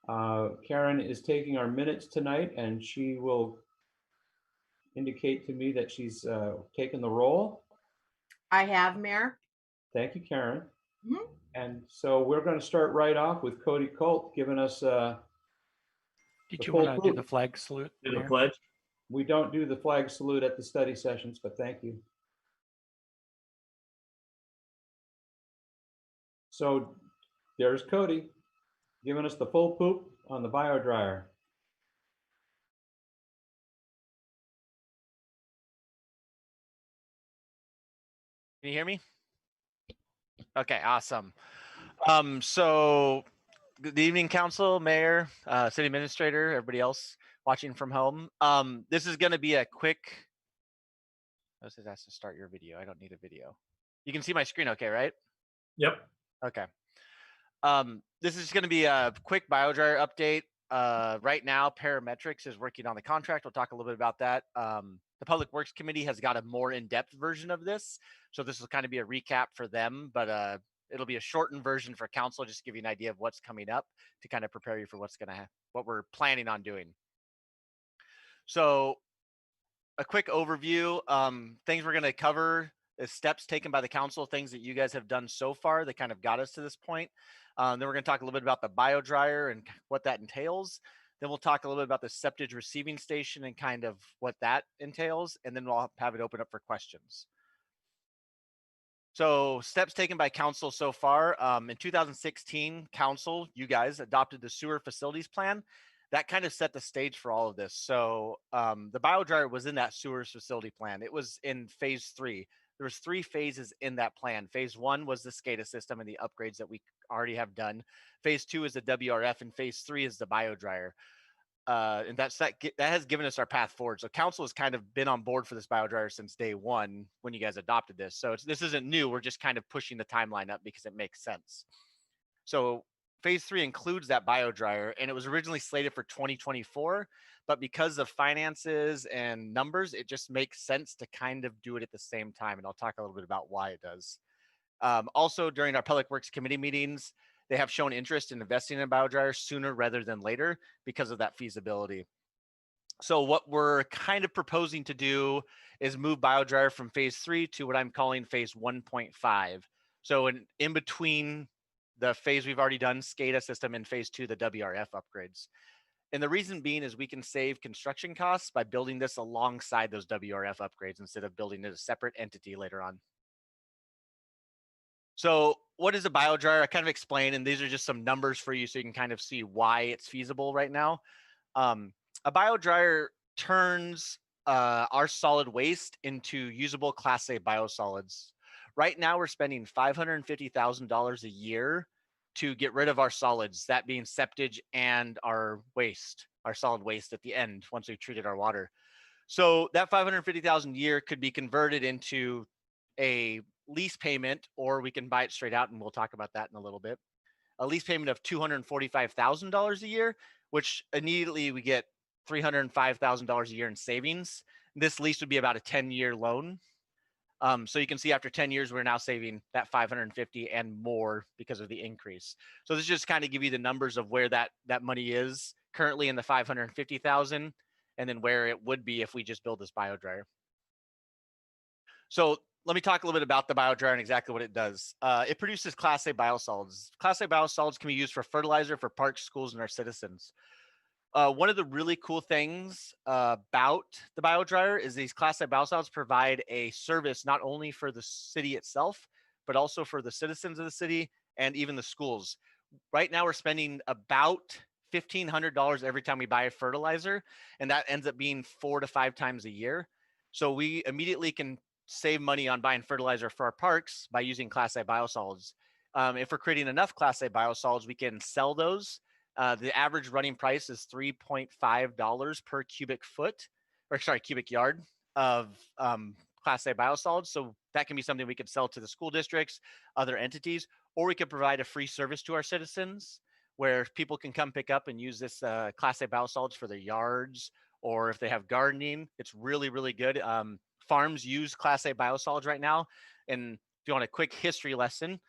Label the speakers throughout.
Speaker 1: Karen is taking our minutes tonight, and she will indicate to me that she's taken the roll.
Speaker 2: I have, Mayor.
Speaker 1: Thank you, Karen.
Speaker 2: Mhm.
Speaker 1: And so we're going to start right off with Cody Colt giving us the
Speaker 3: Did you want
Speaker 1: full
Speaker 3: to do the
Speaker 1: proof.
Speaker 3: flag salute?
Speaker 4: Do the
Speaker 3: Mayor?
Speaker 4: pledge.
Speaker 1: We don't do the flag salute at the study sessions, but thank you. So there's Cody giving us the full poop on the bio dryer.
Speaker 5: Can you hear me? Okay, awesome. So good evening, council, mayor, city administrator, everybody else watching from home. This is going to be a quick. This is asked to start your video. I don't need a video. You can see my screen, okay, right?
Speaker 4: Yep.
Speaker 5: Okay. This is going to be a quick biodryer update. Right now, Parametrics is working on the contract. We'll talk a little bit about that. The Public Works Committee has got a more in-depth version of this. So this will kind of be a recap for them, but it'll be a shortened version for council, just to give you an idea of what's coming up to kind of prepare you for what we're planning on doing. So a quick overview, things we're going to cover is steps taken by the council, things that you guys have done so far that kind of got us to this point. Then we're going to talk a little bit about the bio dryer and what that entails. Then we'll talk a little bit about the septage receiving station and kind of what that entails. And then we'll have it open up for questions. So steps taken by council so far. In 2016, council, you guys adopted the sewer facilities plan. That kind of set the stage for all of this. So the bio dryer was in that sewer facility plan. It was in phase 3. There was 3 phases in that plan. Phase 1 was the SCADA system and the upgrades that we already have done. Phase 2 is the WRF, and phase 3 is the bio dryer. And that has given us our path forward. So council has kind of been on board for this bio dryer since day 1 when you guys adopted this. So this isn't new. We're just kind of pushing the timeline up because it makes sense. So phase 3 includes that bio dryer, and it was originally slated for 2024, but because of finances and numbers, it just makes sense to kind of do it at the same time. And I'll talk a little bit about why it does. Also, during our Public Works Committee meetings, they have shown interest in investing in a bio dryer sooner rather than later because of that feasibility. So what we're kind of proposing to do is move bio dryer from phase 3 to what I'm calling phase 1.5. So in between the phase we've already done, SCADA system, and phase 2, the WRF upgrades. And the reason being is we can save construction costs by building this alongside those WRF upgrades instead of building it a separate entity later on. So what is a bio dryer? I kind of explained, and these are just some numbers for you so you can kind of see why it's feasible right now. A bio dryer turns our solid waste into usable Class A biosolids. Right now, we're spending $550,000 a year to get rid of our solids, that being septage and our waste, our solid waste at the end once we've treated our water. So that $550,000 a year could be converted into a lease payment, or we can buy it straight out, and we'll talk about that in a little bit. A lease payment of $245,000 a year, which immediately we get $305,000 a year in savings. This lease would be about a 10-year loan. So you can see after 10 years, we're now saving that 550 and more because of the increase. So this just kind of give you the numbers of where that money is currently in the 550,000, and then where it would be if we just build this bio dryer. So let me talk a little bit about the bio dryer and exactly what it does. It produces Class A biosolids. Class A biosolids can be used for fertilizer for parks, schools, and our citizens. One of the really cool things about the bio dryer is these Class A biosolids provide a service not only for the city itself, but also for the citizens of the city and even the schools. Right now, we're spending about $1,500 every time we buy a fertilizer, and that ends up being 4 to 5 times a year. So we immediately can save money on buying fertilizer for our parks by using Class A biosolids. If we're creating enough Class A biosolids, we can sell those. The average running price is $3.5 per cubic foot, or sorry, cubic yard of Class A biosolids. So that can be something we could sell to the school districts, other entities, or we could provide a free service to our citizens where people can come pick up and use this Class A biosolids for their yards, or if they have gardening. It's really, really good. Farms use Class A biosolids right now. And if you want a quick history lesson,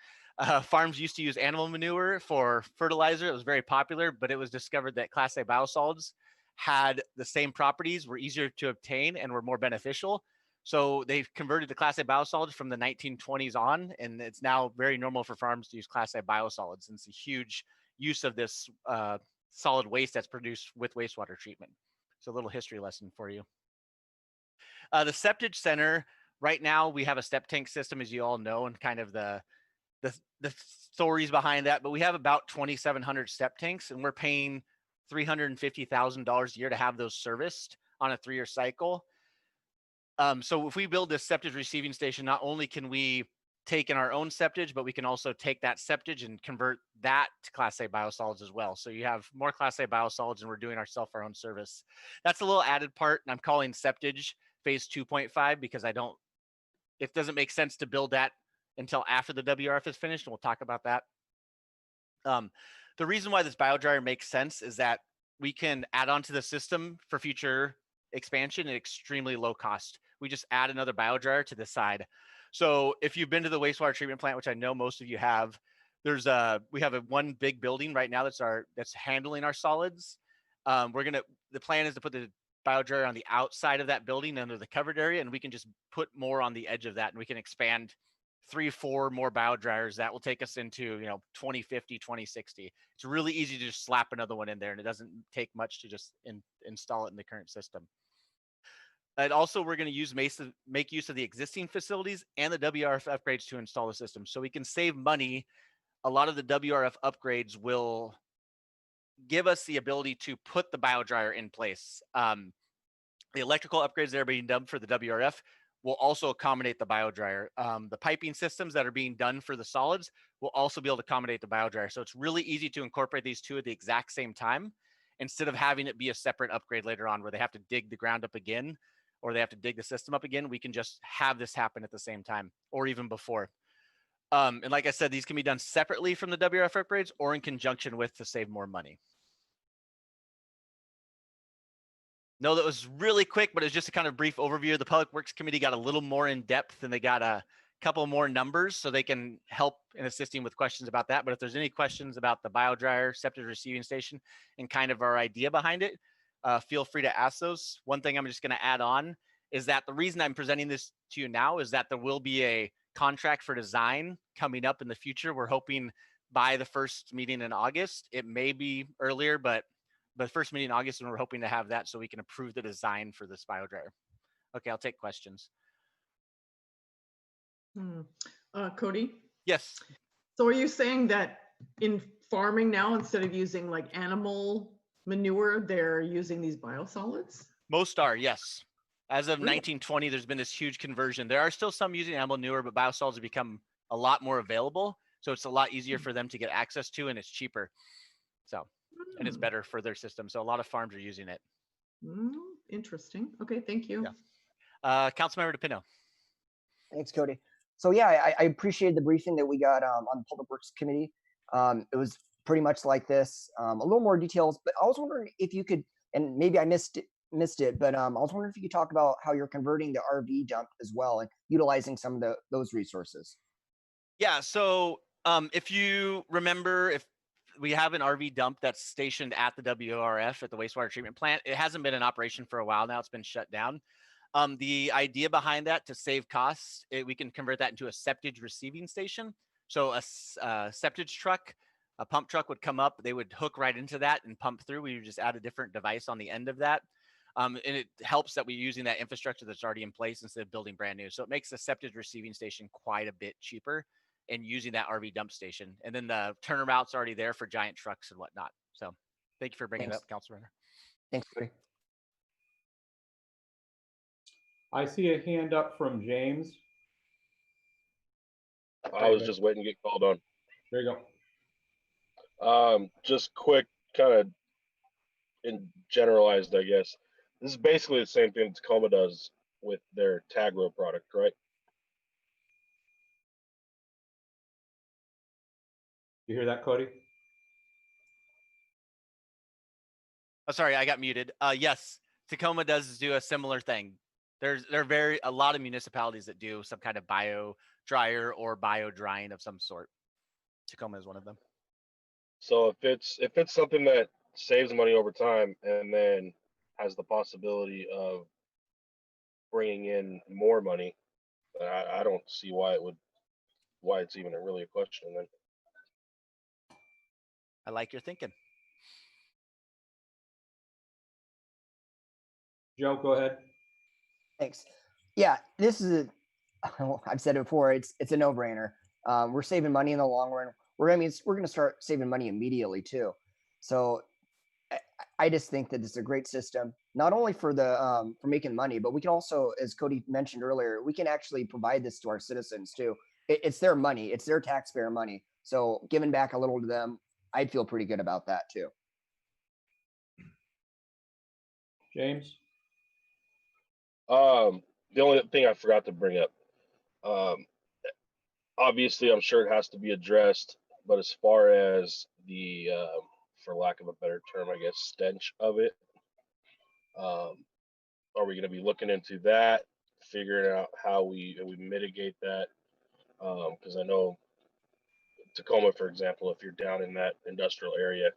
Speaker 5: Farms used to use animal manure for fertilizer. It was very popular, but it was discovered that Class A biosolids had the same properties, were easier to obtain, and were more beneficial. So they've converted to Class A biosolids from the 1920s on, and it's now very normal for farms to use Class A biosolids. And it's a huge use of this solid waste that's produced with wastewater treatment. So a little history lesson for you. The septage center, right now we have a step tank system, as you all know, and kind of the stories behind that, but we have about 2,700 step tanks, and we're paying $350,000 a year to have those serviced on a 3-year cycle. So if we build this septage receiving station, not only can we take in our own septage, but we can also take that septage and convert that to Class A biosolids as well. So you have more Class A biosolids, and we're doing our own service. That's a little added part, and I'm calling septage phase 2.5 because it doesn't make sense to build that until after the WRF is finished, and we'll talk about that. The reason why this biodryer makes sense is that we can add on to the system for future expansion at extremely low cost. We just add another biodryer to the side. So if you've been to the wastewater treatment plant, which I know most of you have, we have one big building right now that's handling our solids. The plan is to put the biodryer on the outside of that building under the covered area, and we can just put more on the edge of that, and we can expand 3-4 more biodryers. That will take us into 2050, 2060. It's really easy to just slap another one in there, and it doesn't take much to just install it in the current system. And also, we're going to make use of the existing facilities and the WRF upgrades to install the system, so we can save money. A lot of the WRF upgrades will give us the ability to put the biodryer in place. The electrical upgrades that are being done for the WRF will also accommodate the biodryer. The piping systems that are being done for the solids will also be able to accommodate the biodryer. So it's really easy to incorporate these two at the exact same time, instead of having it be a separate upgrade later on where they have to dig the ground up again, or they have to dig the system up again. We can just have this happen at the same time, or even before. And like I said, these can be done separately from the WRF upgrades or in conjunction with to save more money. No, that was really quick, but it's just a kind of brief overview. The Public Works Committee got a little more in depth, and they got a couple more numbers so they can help in assisting with questions about that. But if there's any questions about the biodryer, septic receiving station, and kind of our idea behind it, feel free to ask those. One thing I'm just going to add on is that the reason I'm presenting this to you now is that there will be a contract for design coming up in the future. We're hoping by the first meeting in August. It may be earlier, but the first meeting in August, and we're hoping to have that so we can approve the design for this biodryer. Okay, I'll take questions.
Speaker 2: Cody?
Speaker 5: Yes.
Speaker 2: So are you saying that in farming now, instead of using like animal manure, they're using these biosolids?
Speaker 5: Most are, yes. As of
Speaker 2: Really?
Speaker 5: 1920, there's been this huge conversion. There are still some using animal manure, but biosolids have become a lot more available. So it's a lot easier for them to get access to, and it's cheaper. So, and it's better for their system. So a lot of farms are using it.
Speaker 2: Interesting. Okay, thank you.
Speaker 5: Yeah. Councilmember DePino.
Speaker 4: Thanks, Cody. So yeah, I appreciated the briefing that we got on the Public Works Committee. It was pretty much like this, a little more details, but I was wondering if you could, and maybe I missed it, but I was wondering if you could talk about how you're converting the RV dump as well and utilizing some of those resources.
Speaker 5: Yeah, so if you remember, if we have an RV dump that's stationed at the WRF at the wastewater treatment plant, it hasn't been in operation for a while now. It's been shut down. The idea behind that, to save costs, we can convert that into a septage receiving station. So a septage truck, a pump truck would come up, they would hook right into that and pump through. We would just add a different device on the end of that. And it helps that we're using that infrastructure that's already in place instead of building brand new. So it makes the septage receiving station quite a bit cheaper, and using that RV dump station. And then the turnaround's already there for giant trucks and whatnot. So thank you for bringing it up, Councilman.
Speaker 4: Thanks, Cody.
Speaker 1: I see a hand up from James.
Speaker 6: I was just waiting to get called on.
Speaker 1: There you go.
Speaker 6: Just quick, kind of in generalized, I guess. This is basically the same thing that Tacoma does with their Tagro product, right?
Speaker 1: You hear that, Cody?
Speaker 5: Oh, sorry, I got muted. Yes, Tacoma does do a similar thing. There are a lot of municipalities that do some kind of bio dryer or bio drying of some sort. Tacoma is one of them.
Speaker 6: So if it's something that saves money over time and then has the possibility of bringing in more money, I don't see why it's even really a question then.
Speaker 5: I like your thinking.
Speaker 1: Joe, go ahead.
Speaker 4: Thanks. Yeah, this is I've said it before. It's a no brainer. We're saving money in the long run. We're going to start saving money immediately too. So I just think that it's a great system, not only for the for making money, but we can also, as Cody mentioned earlier, we can actually provide this to our citizens too. It's their money, it's their taxpayer money. So giving back a little to them, I'd feel pretty good about that too.
Speaker 1: James?
Speaker 6: The only thing I forgot to bring up, obviously, I'm sure it has to be addressed, but as far as the, for lack of a better term, I guess, stench of it, are we going to be looking into that, figuring out how we mitigate that? Because I know Tacoma, for example, if you're down in that industrial area,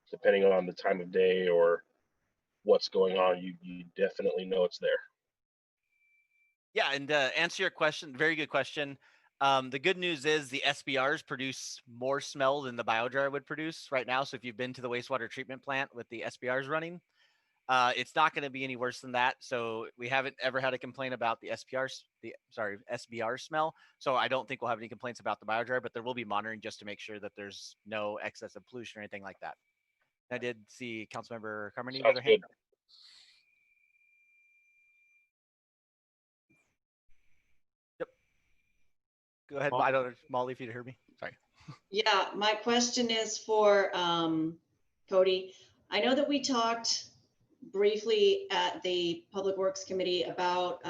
Speaker 6: depending on the time of day or what's going on, you definitely know it's there.
Speaker 5: Yeah, and answer your question, very good question. The good news is the SBRs produce more smell than the biodryer would produce right now. So if you've been to the wastewater treatment plant with the SBRs running, it's not going to be any worse than that. So we haven't ever had a complaint about the SBR smell. So I don't think we'll have any complaints about the biodryer, but there will be monitoring just to make sure that there's no excess of pollution or anything like that. I did see Councilmember Carmody with her hand up. Go ahead. I don't know, Molly, if you heard me. Sorry.
Speaker 7: Yeah, my question is for Cody. I know that we talked briefly at the Public Works Committee about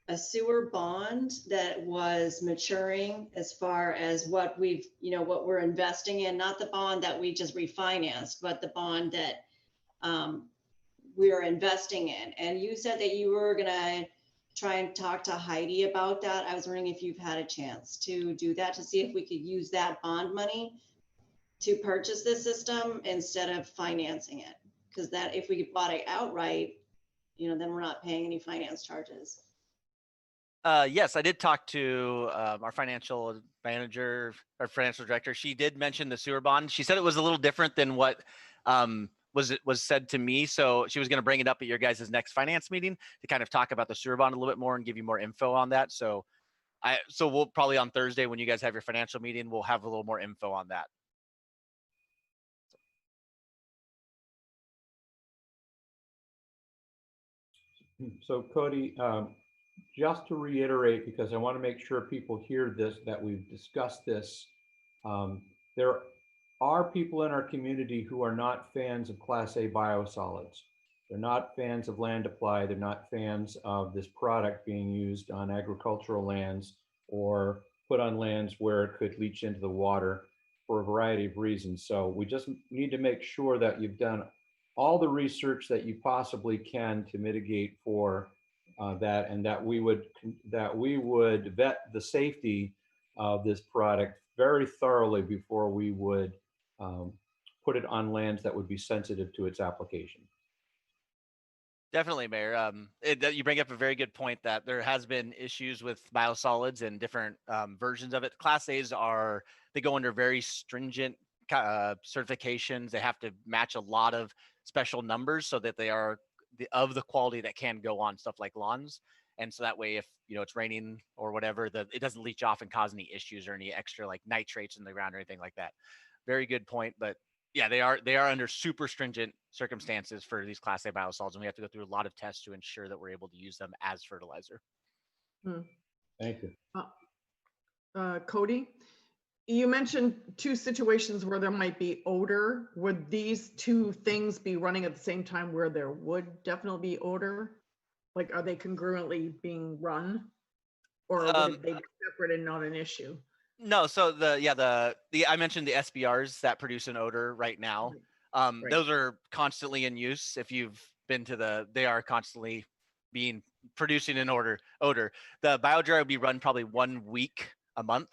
Speaker 7: a sewer bond that was maturing as far as what what we're investing in, not the bond that we just refinanced, but the bond that we're investing in. And you said that you were gonna try and talk to Heidi about that. I was wondering if you've had a chance to do that, to see if we could use that bond money to purchase this system instead of financing it. Because that, if we bought it outright, then we're not paying any finance charges.
Speaker 5: Yes, I did talk to our financial manager, our financial director. She did mention the sewer bond. She said it was a little different than what was said to me. So she was going to bring it up at your guys' next finance meeting to kind of talk about the sewer bond a little bit more and give you more info on that. So we'll probably on Thursday when you guys have your financial meeting, we'll have a little more info on that.
Speaker 1: So Cody, just to reiterate, because I want to make sure people hear this, that we've discussed this. There are people in our community who are not fans of Class A biosolids. They're not fans of land apply. They're not fans of this product being used on agricultural lands or put on lands where it could leach into the water for a variety of reasons. So we just need to make sure that you've done all the research that you possibly can to mitigate for that, and that we would vet the safety of this product very thoroughly before we would put it on lands that would be sensitive to its application.
Speaker 5: Definitely, Mayor. You bring up a very good point that there has been issues with biosolids and different versions of it. Class A's they go under very stringent certifications. They have to match a lot of special numbers so that they are of the quality that can go on stuff like lawns. And so that way, if it's raining or whatever, it doesn't leach off and cause any issues or any extra like nitrates in the ground or anything like that. Very good point. But yeah, they are under super stringent circumstances for these Class A biosolids, and we have to go through a lot of tests to ensure that we're able to use them as fertilizer.
Speaker 1: Thank you.
Speaker 2: Cody, you mentioned two situations where there might be odor. Would these two things be running at the same time where there would definitely be odor? Like, are they congruently being run, or would they be separate and not an issue?
Speaker 5: No, so I mentioned the SBRs that produce an odor right now.
Speaker 2: Right.
Speaker 5: Those are constantly in use. If you've been to they are constantly producing an odor. The biodryer will be run probably 1 week a month,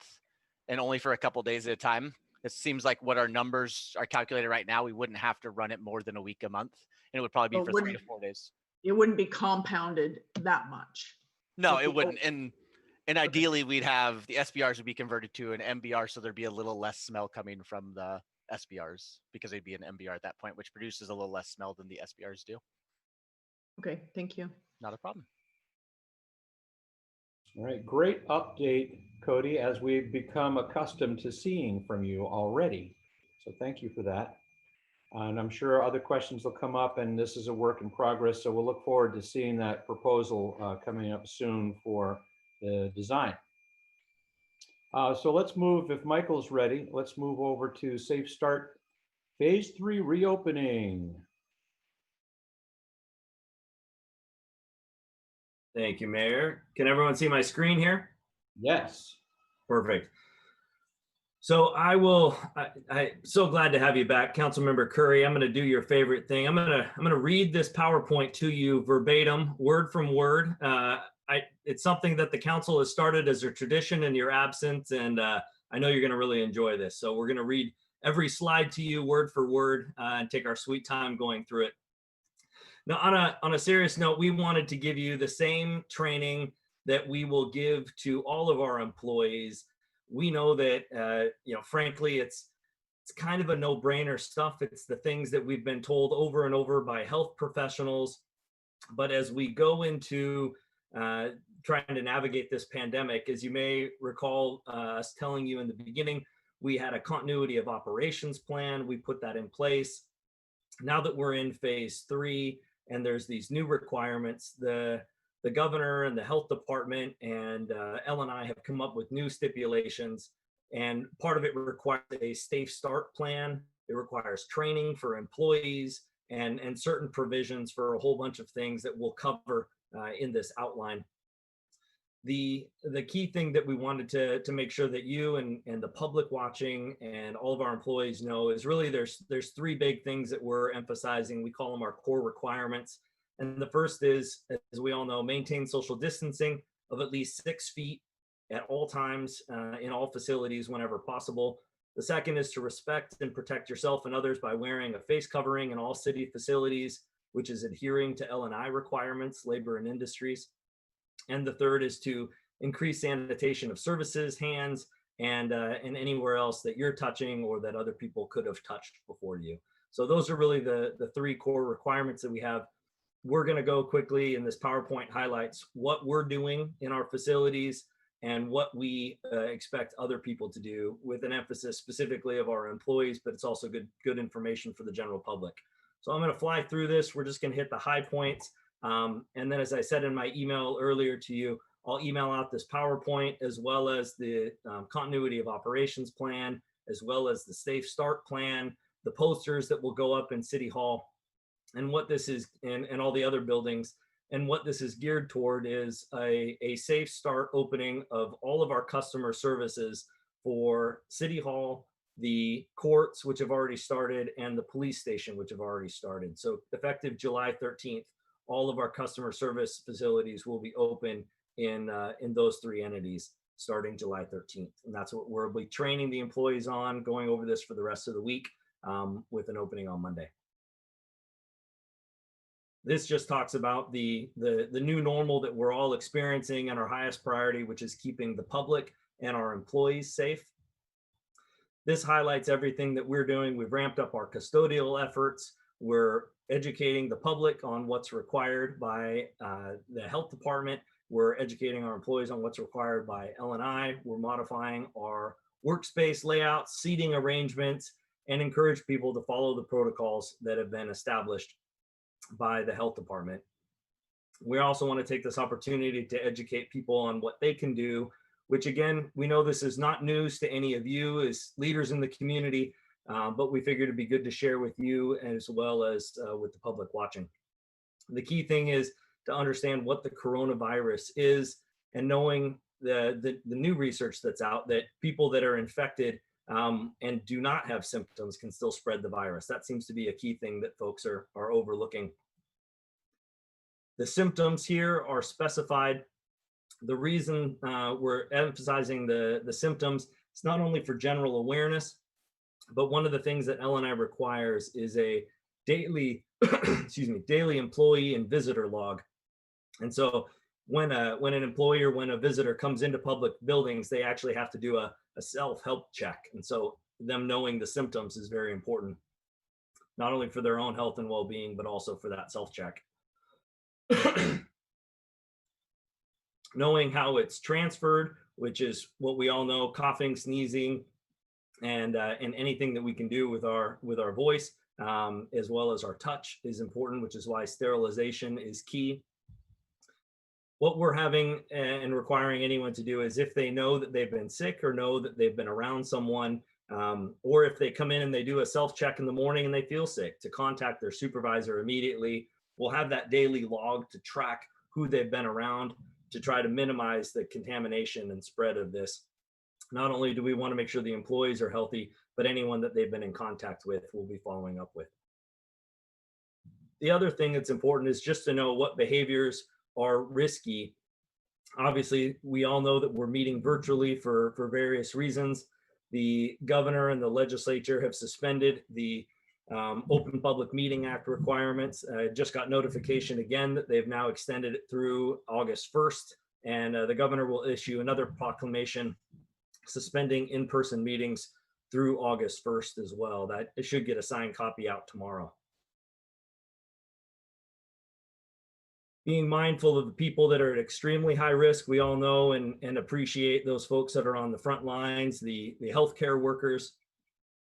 Speaker 5: and only for a couple days at a time. It seems like what our numbers are calculated right now, we wouldn't have to run it more than a week, a month, and it would probably be
Speaker 2: So
Speaker 5: for
Speaker 2: it
Speaker 5: 3 to
Speaker 2: wouldn't,
Speaker 5: 4 days.
Speaker 2: it wouldn't be compounded that much.
Speaker 5: No,
Speaker 2: with
Speaker 5: it
Speaker 2: the
Speaker 5: wouldn't.
Speaker 2: old-
Speaker 5: And ideally, we'd have the SBRs would be converted to an MBR, so there'd be a little less smell coming from the SBRs because they'd be an MBR at that point, which produces a little less smell than the SBRs do.
Speaker 2: Okay, thank you.
Speaker 5: Not a problem.
Speaker 1: All right, great update, Cody, as we've become accustomed to seeing from you already. So thank you for that. And I'm sure other questions will come up, and this is a work in progress. So we'll look forward to seeing that proposal coming up soon for the design. So let's move, if Michael's ready, let's move over to Safe Start Phase 3 reopening.
Speaker 8: Thank you, Mayor. Can everyone see my screen here?
Speaker 1: Yes.
Speaker 8: Perfect. So I'm so glad to have you back, Councilmember Curry. I'm going to do your favorite thing. I'm going to read this PowerPoint to you verbatim, word from word. It's something that the council has started as a tradition in your absence, and I know you're going to really enjoy this. So we're going to read every slide to you word for word and take our sweet time going through it. Now, on a serious note, we wanted to give you the same training that we will give to all of our employees. We know that, frankly, it's kind of a no-brainer stuff. It's the things that we've been told over and over by health professionals. But as we go into trying to navigate this pandemic, as you may recall us telling you in the beginning, we had a continuity of operations plan. We put that in place. Now that we're in phase 3 and there's these new requirements, the governor and the health department and L&I have come up with new stipulations, and part of it requires a safe start plan. It requires training for employees and certain provisions for a whole bunch of things that we'll cover in this outline. The key thing that we wanted to make sure that you and the public watching and all of our employees know is really there's 3 big things that we're emphasizing. We call them our core requirements. And the first is, as we all know, maintain social distancing of at least 6 feet at all times in all facilities whenever possible. The second is to respect and protect yourself and others by wearing a face covering in all city facilities, which is adhering to L&I requirements, labor and industries. And the third is to increase sanitation of services, hands, and anywhere else that you're touching or that other people could have touched before you. So those are really the 3 core requirements that we have. We're going to go quickly, and this PowerPoint highlights what we're doing in our facilities and what we expect other people to do, with an emphasis specifically of our employees, but it's also good information for the general public. So I'm going to fly through this. We're just going to hit the high points. And then, as I said in my email earlier to you, I'll email out this PowerPoint as well as the continuity of operations plan, as well as the safe start plan, the posters that will go up in City Hall, and what this is, and all the other buildings. And what this is geared toward is a safe start opening of all of our customer services for City Hall, the courts, which have already started, and the police station, which have already started. So effective July 13th, all of our customer service facilities will be open in those 3 entities starting July 13th. And that's what we'll be training the employees on, going over this for the rest of the week with an opening on Monday. This just talks about the new normal that we're all experiencing, and our highest priority, which is keeping the public and our employees safe. This highlights everything that we're doing. We've ramped up our custodial efforts. We're educating the public on what's required by the health department. We're educating our employees on what's required by L&I. We're modifying our workspace layouts, seating arrangements, and encourage people to follow the protocols that have been established by the health department. We also want to take this opportunity to educate people on what they can do, which, again, we know this is not news to any of you as leaders in the community, but we figured it'd be good to share with you as well as with the public watching. The key thing is to understand what the coronavirus is, and knowing the new research that's out, that people that are infected and do not have symptoms can still spread the virus. That seems to be a key thing that folks are overlooking. The symptoms here are specified. The reason we're emphasizing the symptoms It's not only for general awareness, but one of the things that LNI requires is a daily, excuse me, daily employee and visitor log. And so when an employee or when a visitor comes into public buildings, they actually have to do a self-help check. And so them knowing the symptoms is very important, not only for their own health and well-being, but also for that self-check. Knowing how it's transferred, which is what we all know, coughing, sneezing, and anything that we can do with our voice, as well as our touch is important, which is why sterilization is key. What we're having and requiring anyone to do is if they know that they've been sick or know that they've been around someone, or if they come in and they do a self-check in the morning and they feel sick, to contact their supervisor immediately. We'll have that daily log to track who they've been around to try to minimize the contamination and spread of this. Not only do we want to make sure the employees are healthy, but anyone that they've been in contact with, we'll be following up with. The other thing that's important is just to know what behaviors are risky. Obviously, we all know that we're meeting virtually for various reasons. The governor and the legislature have suspended the Open Public Meeting Act requirements. Just got notification again that they've now extended it through August 1st, and the governor will issue another proclamation suspending in-person meetings through August 1st as well. That it should get a signed copy out tomorrow. Being mindful of the people that are at extremely high risk, we all know and appreciate those folks that are on the front lines, the healthcare workers.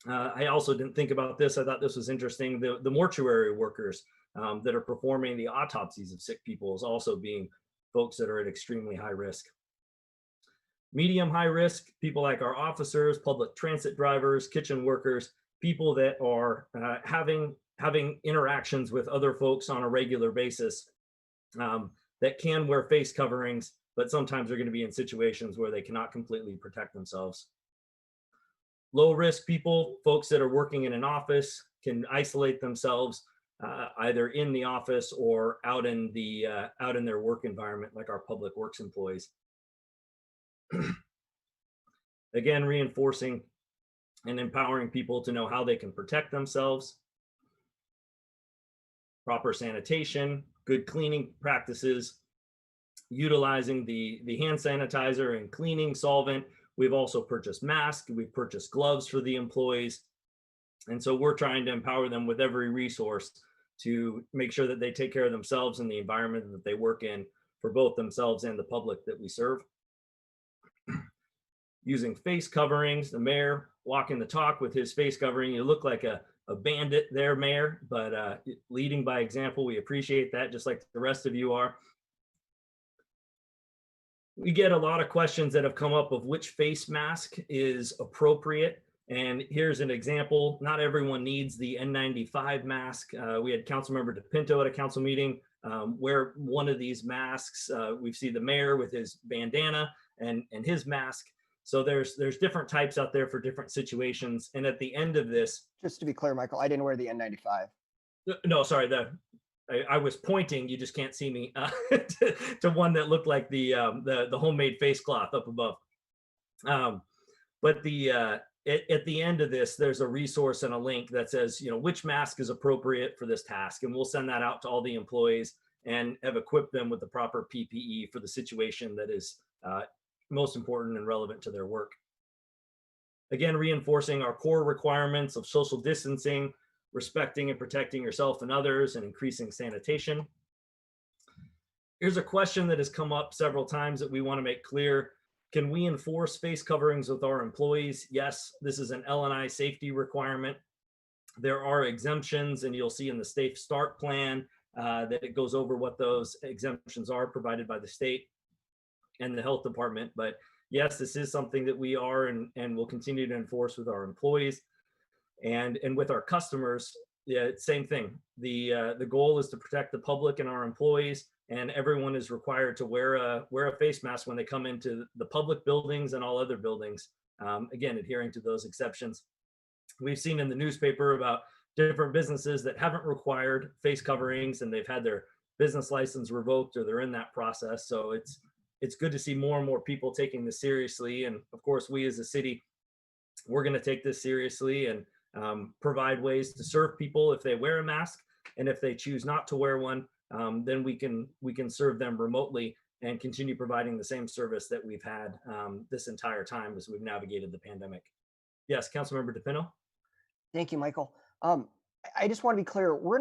Speaker 8: I also didn't think about this. I thought this was interesting. The mortuary workers that are performing the autopsies of sick people is also being folks that are at extremely high risk. Medium high risk, people like our officers, public transit drivers, kitchen workers, people that are having interactions with other folks on a regular basis, that can wear face coverings, but sometimes they're going to be in situations where they cannot completely protect themselves. Low risk people, folks that are working in an office, can isolate themselves either in the office or out in their work environment, like our public works employees. Again, reinforcing and empowering people to know how they can protect themselves. Proper sanitation, good cleaning practices, utilizing the hand sanitizer and cleaning solvent. We've also purchased masks, we've purchased gloves for the employees. And so we're trying to empower them with every resource to make sure that they take care of themselves and the environment that they work in for both themselves and the public that we serve. Using face coverings, the mayor walking the talk with his face covering. You look like a bandit there, Mayor, but leading by example, we appreciate that, just like the rest of you are. We get a lot of questions that have come up of which face mask is appropriate. And here's an example. Not everyone needs the N95 mask. We had Councilmember DePinto at a council meeting wear one of these masks. We see the mayor with his bandana and his mask. So there's different types out there for different situations. And at the end of this,
Speaker 4: Just to be clear, Michael, I didn't wear the N95.
Speaker 8: no, sorry, I was pointing, you just can't see me, to one that looked like the homemade face cloth up above. But at the end of this, there's a resource and a link that says, which mask is appropriate for this task. And we'll send that out to all the employees and have equipped them with the proper PPE for the situation that is most important and relevant to their work. Again, reinforcing our core requirements of social distancing, respecting and protecting yourself and others, and increasing sanitation. Here's a question that has come up several times that we want to make clear. Can we enforce face coverings with our employees? Yes, this is an L&I safety requirement. There are exemptions, and you'll see in the Safe Start plan that it goes over what those exemptions are provided by the state and the health department. But yes, this is something that we are and will continue to enforce with our employees and with our customers. Yeah, same thing. The goal is to protect the public and our employees, and everyone is required to wear a face mask when they come into the public buildings and all other buildings. Again, adhering to those exceptions. We've seen in the newspaper about different businesses that haven't required face coverings and they've had their business license revoked or they're in that process. So it's good to see more and more people taking this seriously. And of course, we as a city we're going to take this seriously and provide ways to serve people if they wear a mask, and if they choose not to wear one, then we can serve them remotely and continue providing the same service that we've had this entire time as we've navigated the pandemic. Yes, Councilmember DePino.
Speaker 4: Thank you, Michael. I just want to be clear. We're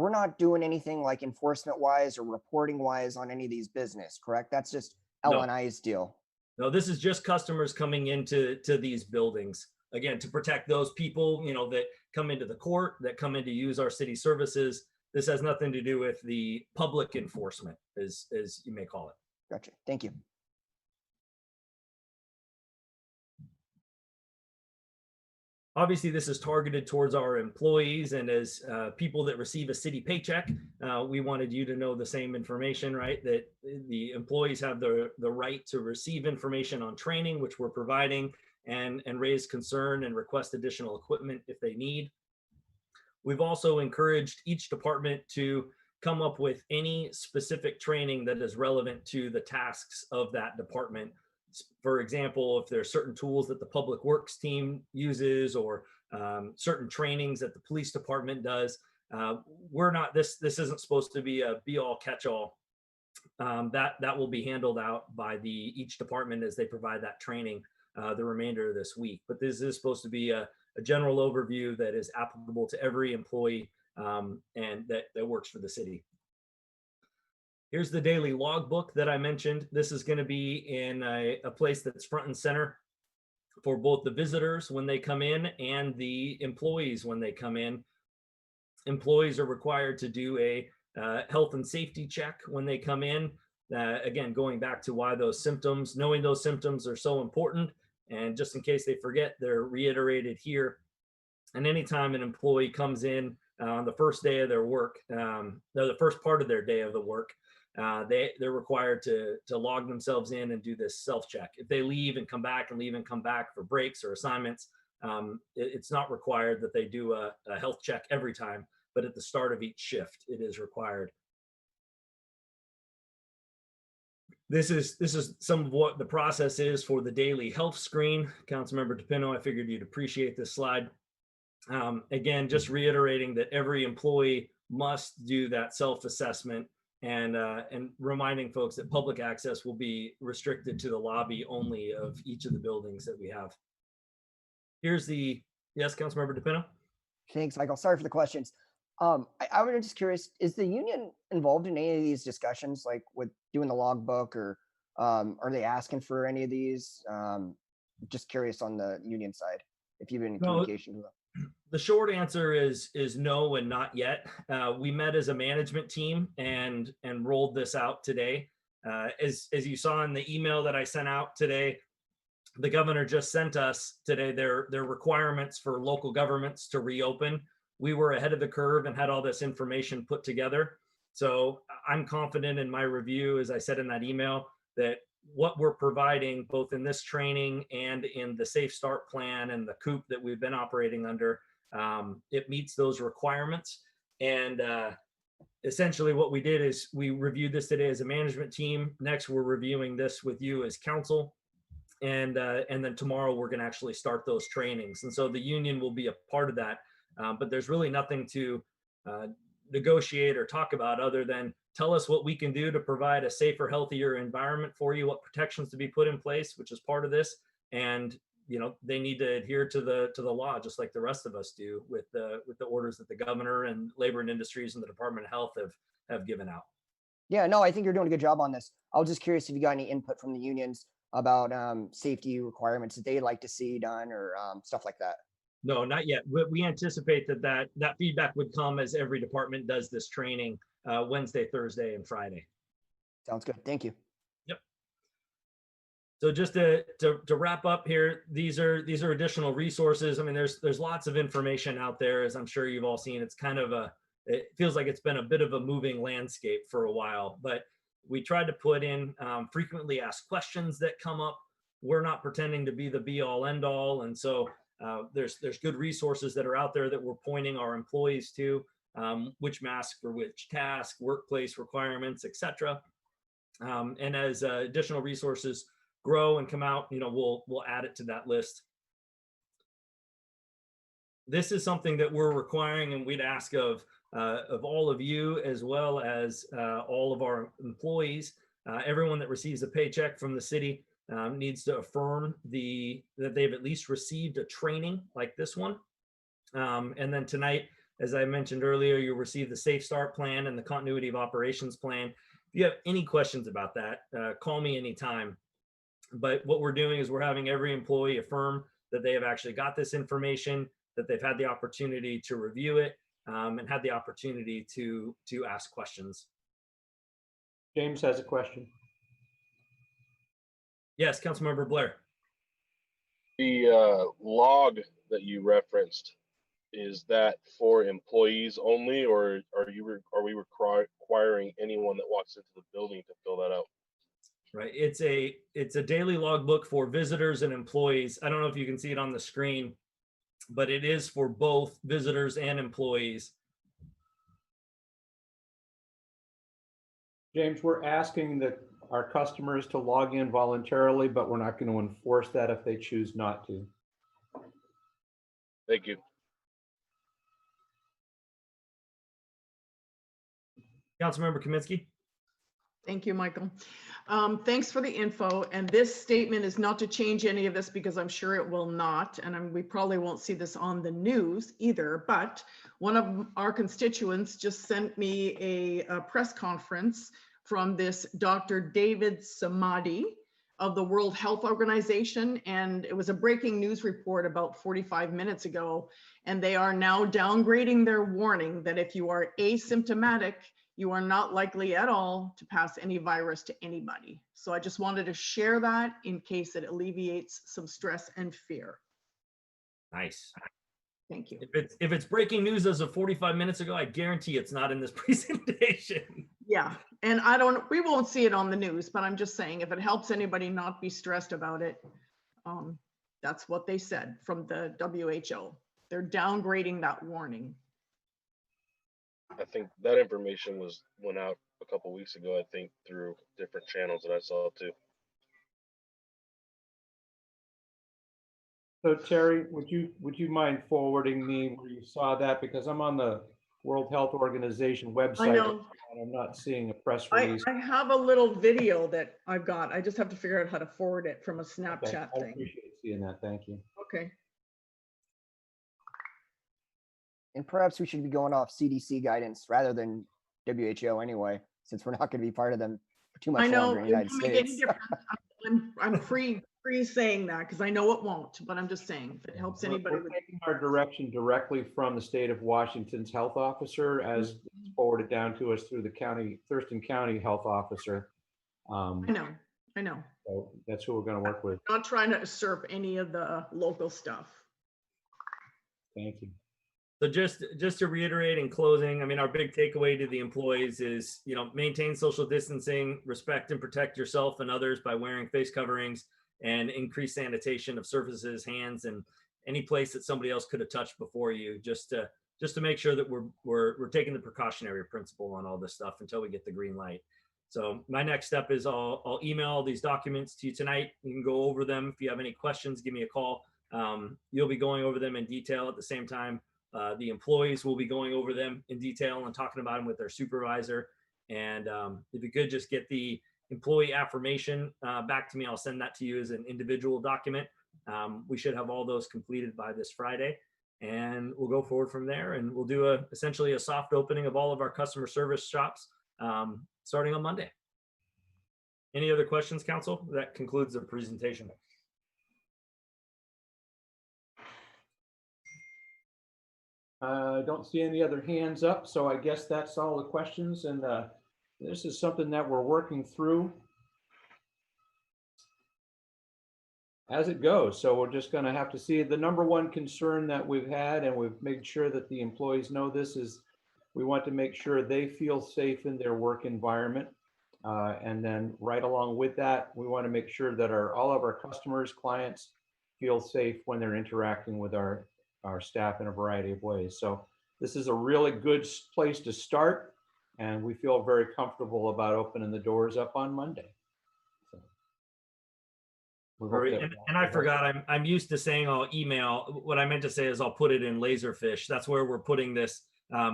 Speaker 4: not doing anything like enforcement wise or reporting wise on any of these business, correct? That's just
Speaker 8: No.
Speaker 4: LNI's deal.
Speaker 8: No, this is just customers coming into these buildings, again, to protect those people, that come into the court, that come in to use our city services. This has nothing to do with the public enforcement, as you may call it.
Speaker 4: Gotcha. Thank you.
Speaker 8: Obviously, this is targeted towards our employees, and as people that receive a city paycheck, we wanted you to know the same information, right? That the employees have the right to receive information on training, which we're providing, and raise concern and request additional equipment if they need. We've also encouraged each department to come up with any specific training that is relevant to the tasks of that department. For example, if there's certain tools that the public works team uses, or certain trainings that the police department does, we're not, this isn't supposed to be a be all catch all. That will be handled out by each department as they provide that training the remainder of this week. But this is supposed to be a general overview that is applicable to every employee and that works for the city. Here's the daily logbook that I mentioned. This is going to be in a place that's front and center for both the visitors when they come in and the employees when they come in. Employees are required to do a health and safety check when they come in. Again, going back to why knowing those symptoms are so important. And just in case they forget, they're reiterated here. And anytime an employee comes in on the first day of their work, the first part of their day of the work, they're required to log themselves in and do this self-check. If they leave and come back and leave and come back for breaks or assignments, it's not required that they do a health check every time, but at the start of each shift, it is required. This is some of what the process is for the daily health screen. Councilmember DePino, I figured you'd appreciate this slide. Again, just reiterating that every employee must do that self-assessment, and reminding folks that public access will be restricted to the lobby only of each of the buildings that we have. Here's yes, Councilmember DePino.
Speaker 4: Thanks, Michael. Sorry for the questions. I was just curious, is the union involved in any of these discussions, like with doing the logbook, or are they asking for any of these? Just curious on the union side, if you've been in communication with them.
Speaker 8: The short answer is no, and not yet. We met as a management team and rolled this out today. As you saw in the email that I sent out today, the governor just sent us today their requirements for local governments to reopen. We were ahead of the curve and had all this information put together. So I'm confident in my review, as I said in that email, that what we're providing both in this training and in the Safe Start plan and the COOP that we've been operating under, it meets those requirements. And essentially what we did is we reviewed this today as a management team. Next, we're reviewing this with you as council. And then tomorrow we're going to actually start those trainings. And so the union will be a part of that. But there's really nothing to negotiate or talk about other than tell us what we can do to provide a safer, healthier environment for you, what protections to be put in place, which is part of this. And they need to adhere to the law, just like the rest of us do with the orders that the governor and Labor and Industries and the Department of Health have given out. Yeah, no, I think you're doing a good job on this. I was just curious if you got any input from the unions about safety requirements that they'd like to see done, or stuff like that. No, not yet. We anticipate that feedback would come as every department does this training Wednesday, Thursday, and Friday. Sounds good. Thank you. Yep. So just to wrap up here, these are additional resources. I mean, there's lots of information out there, as I'm sure you've all seen. It's kind of it feels like it's been a bit of a moving landscape for a while, but we tried to put in frequently asked questions that come up. We're not pretending to be the be all end all. And so there's good resources that are out there that we're pointing our employees to, which mask for which task, workplace requirements, etc. And as additional resources grow and come out, we'll add it to that list. this is something that we're requiring, and we'd ask of all of you, as well as all of our employees. Everyone that receives a paycheck from the city needs to affirm that they've at least received a training like this one. And then tonight, as I mentioned earlier, you'll receive the Safe Start Plan and the Continuity of Operations Plan. If you have any questions about that, call me anytime. But what we're doing is we're having every employee affirm that they have actually got this information, that they've had the opportunity to review it, and had the opportunity to ask questions.
Speaker 1: James has a question.
Speaker 8: Yes, Councilmember Blair.
Speaker 6: The log that you referenced, is that for employees only, or are we requiring anyone that walks into the building to fill that out?
Speaker 8: Right, it's a daily logbook for visitors and employees. I don't know if you can see it on the screen, but it is for both visitors and employees.
Speaker 1: James, we're asking our customers to log in voluntarily, but we're not going to enforce that if they choose not to.
Speaker 6: Thank you.
Speaker 8: Councilmember Kaminsky.
Speaker 2: Thank you, Michael. Thanks for the info. And this statement is not to change any of this, because I'm sure it will not. And we probably won't see this on the news either. But one of our constituents just sent me a press conference from this Dr. David Samadi of the World Health Organization. And it was a breaking news report about 45 minutes ago. And they are now downgrading their warning that if you are asymptomatic, you are not likely at all to pass any virus to anybody. So I just wanted to share that in case it alleviates some stress and fear.
Speaker 8: Nice.
Speaker 2: Thank you.
Speaker 8: If it's breaking news as of 45 minutes ago, I guarantee it's not in this presentation.
Speaker 2: Yeah, and we won't see it on the news, but I'm just saying, if it helps anybody not be stressed about it, that's what they said from the WHO. They're downgrading that warning.
Speaker 6: I think that information went out a couple weeks ago, I think, through different channels that I saw too.
Speaker 1: So Terry, would you mind forwarding me where you saw that? Because I'm on the World Health Organization website.
Speaker 2: I know.
Speaker 1: And I'm not seeing a press release.
Speaker 2: I have a little video that I've got. I just have to figure out how to forward it from a Snapchat
Speaker 1: Okay, I
Speaker 2: thing.
Speaker 1: appreciate seeing that. Thank you.
Speaker 2: Okay.
Speaker 4: And perhaps we should be going off CDC guidance rather than WHO anyway, since we're not going to be part of them for too much
Speaker 2: I know
Speaker 4: longer in
Speaker 2: it
Speaker 4: the United
Speaker 2: won't make any
Speaker 4: States.
Speaker 2: difference. I'm free saying that because I know it won't, but I'm just saying if it helps anybody
Speaker 1: We're
Speaker 2: with
Speaker 1: taking our direction directly from the state of Washington's health officer, as it's forwarded down to us through the Thurston County health officer.
Speaker 2: I know.
Speaker 1: So that's who we're going to work with.
Speaker 2: Not trying to usurp any of the local stuff.
Speaker 1: Thank you.
Speaker 8: So just to reiterate in closing, I mean, our big takeaway to the employees is, maintain social distancing, respect and protect yourself and others by wearing face coverings, and increase sanitation of surfaces, hands, and any place that somebody else could have touched before you, just to make sure that we're taking the precautionary principle on all this stuff until we get the green light. So my next step is I'll email all these documents to you tonight. You can go over them. If you have any questions, give me a call. You'll be going over them in detail at the same time. The employees will be going over them in detail and talking about them with their supervisor. And if you could just get the employee affirmation back to me, I'll send that to you as an individual document. We should have all those completed by this Friday, and we'll go forward from there. And we'll do essentially a soft opening of all of our customer service shops starting on Monday. Any other questions, Council? That concludes the presentation.
Speaker 1: I don't see any other hands up, so I guess that's all the questions. And this is something that we're working through as it goes. So we're just going to have to see. The number one concern that we've had, and we've made sure that the employees know this, is we want to make sure they feel safe in their work environment. And then right along with that, we want to make sure that all of our customers, clients feel safe when they're interacting with our staff in a variety of ways. So this is a really good place to start, and we feel very comfortable about opening the doors up on Monday. So. we hope
Speaker 8: Or-
Speaker 1: that-
Speaker 8: and I forgot, I'm used to saying I'll email. What I meant to say is I'll put it in Laserfish. That's where we're putting this.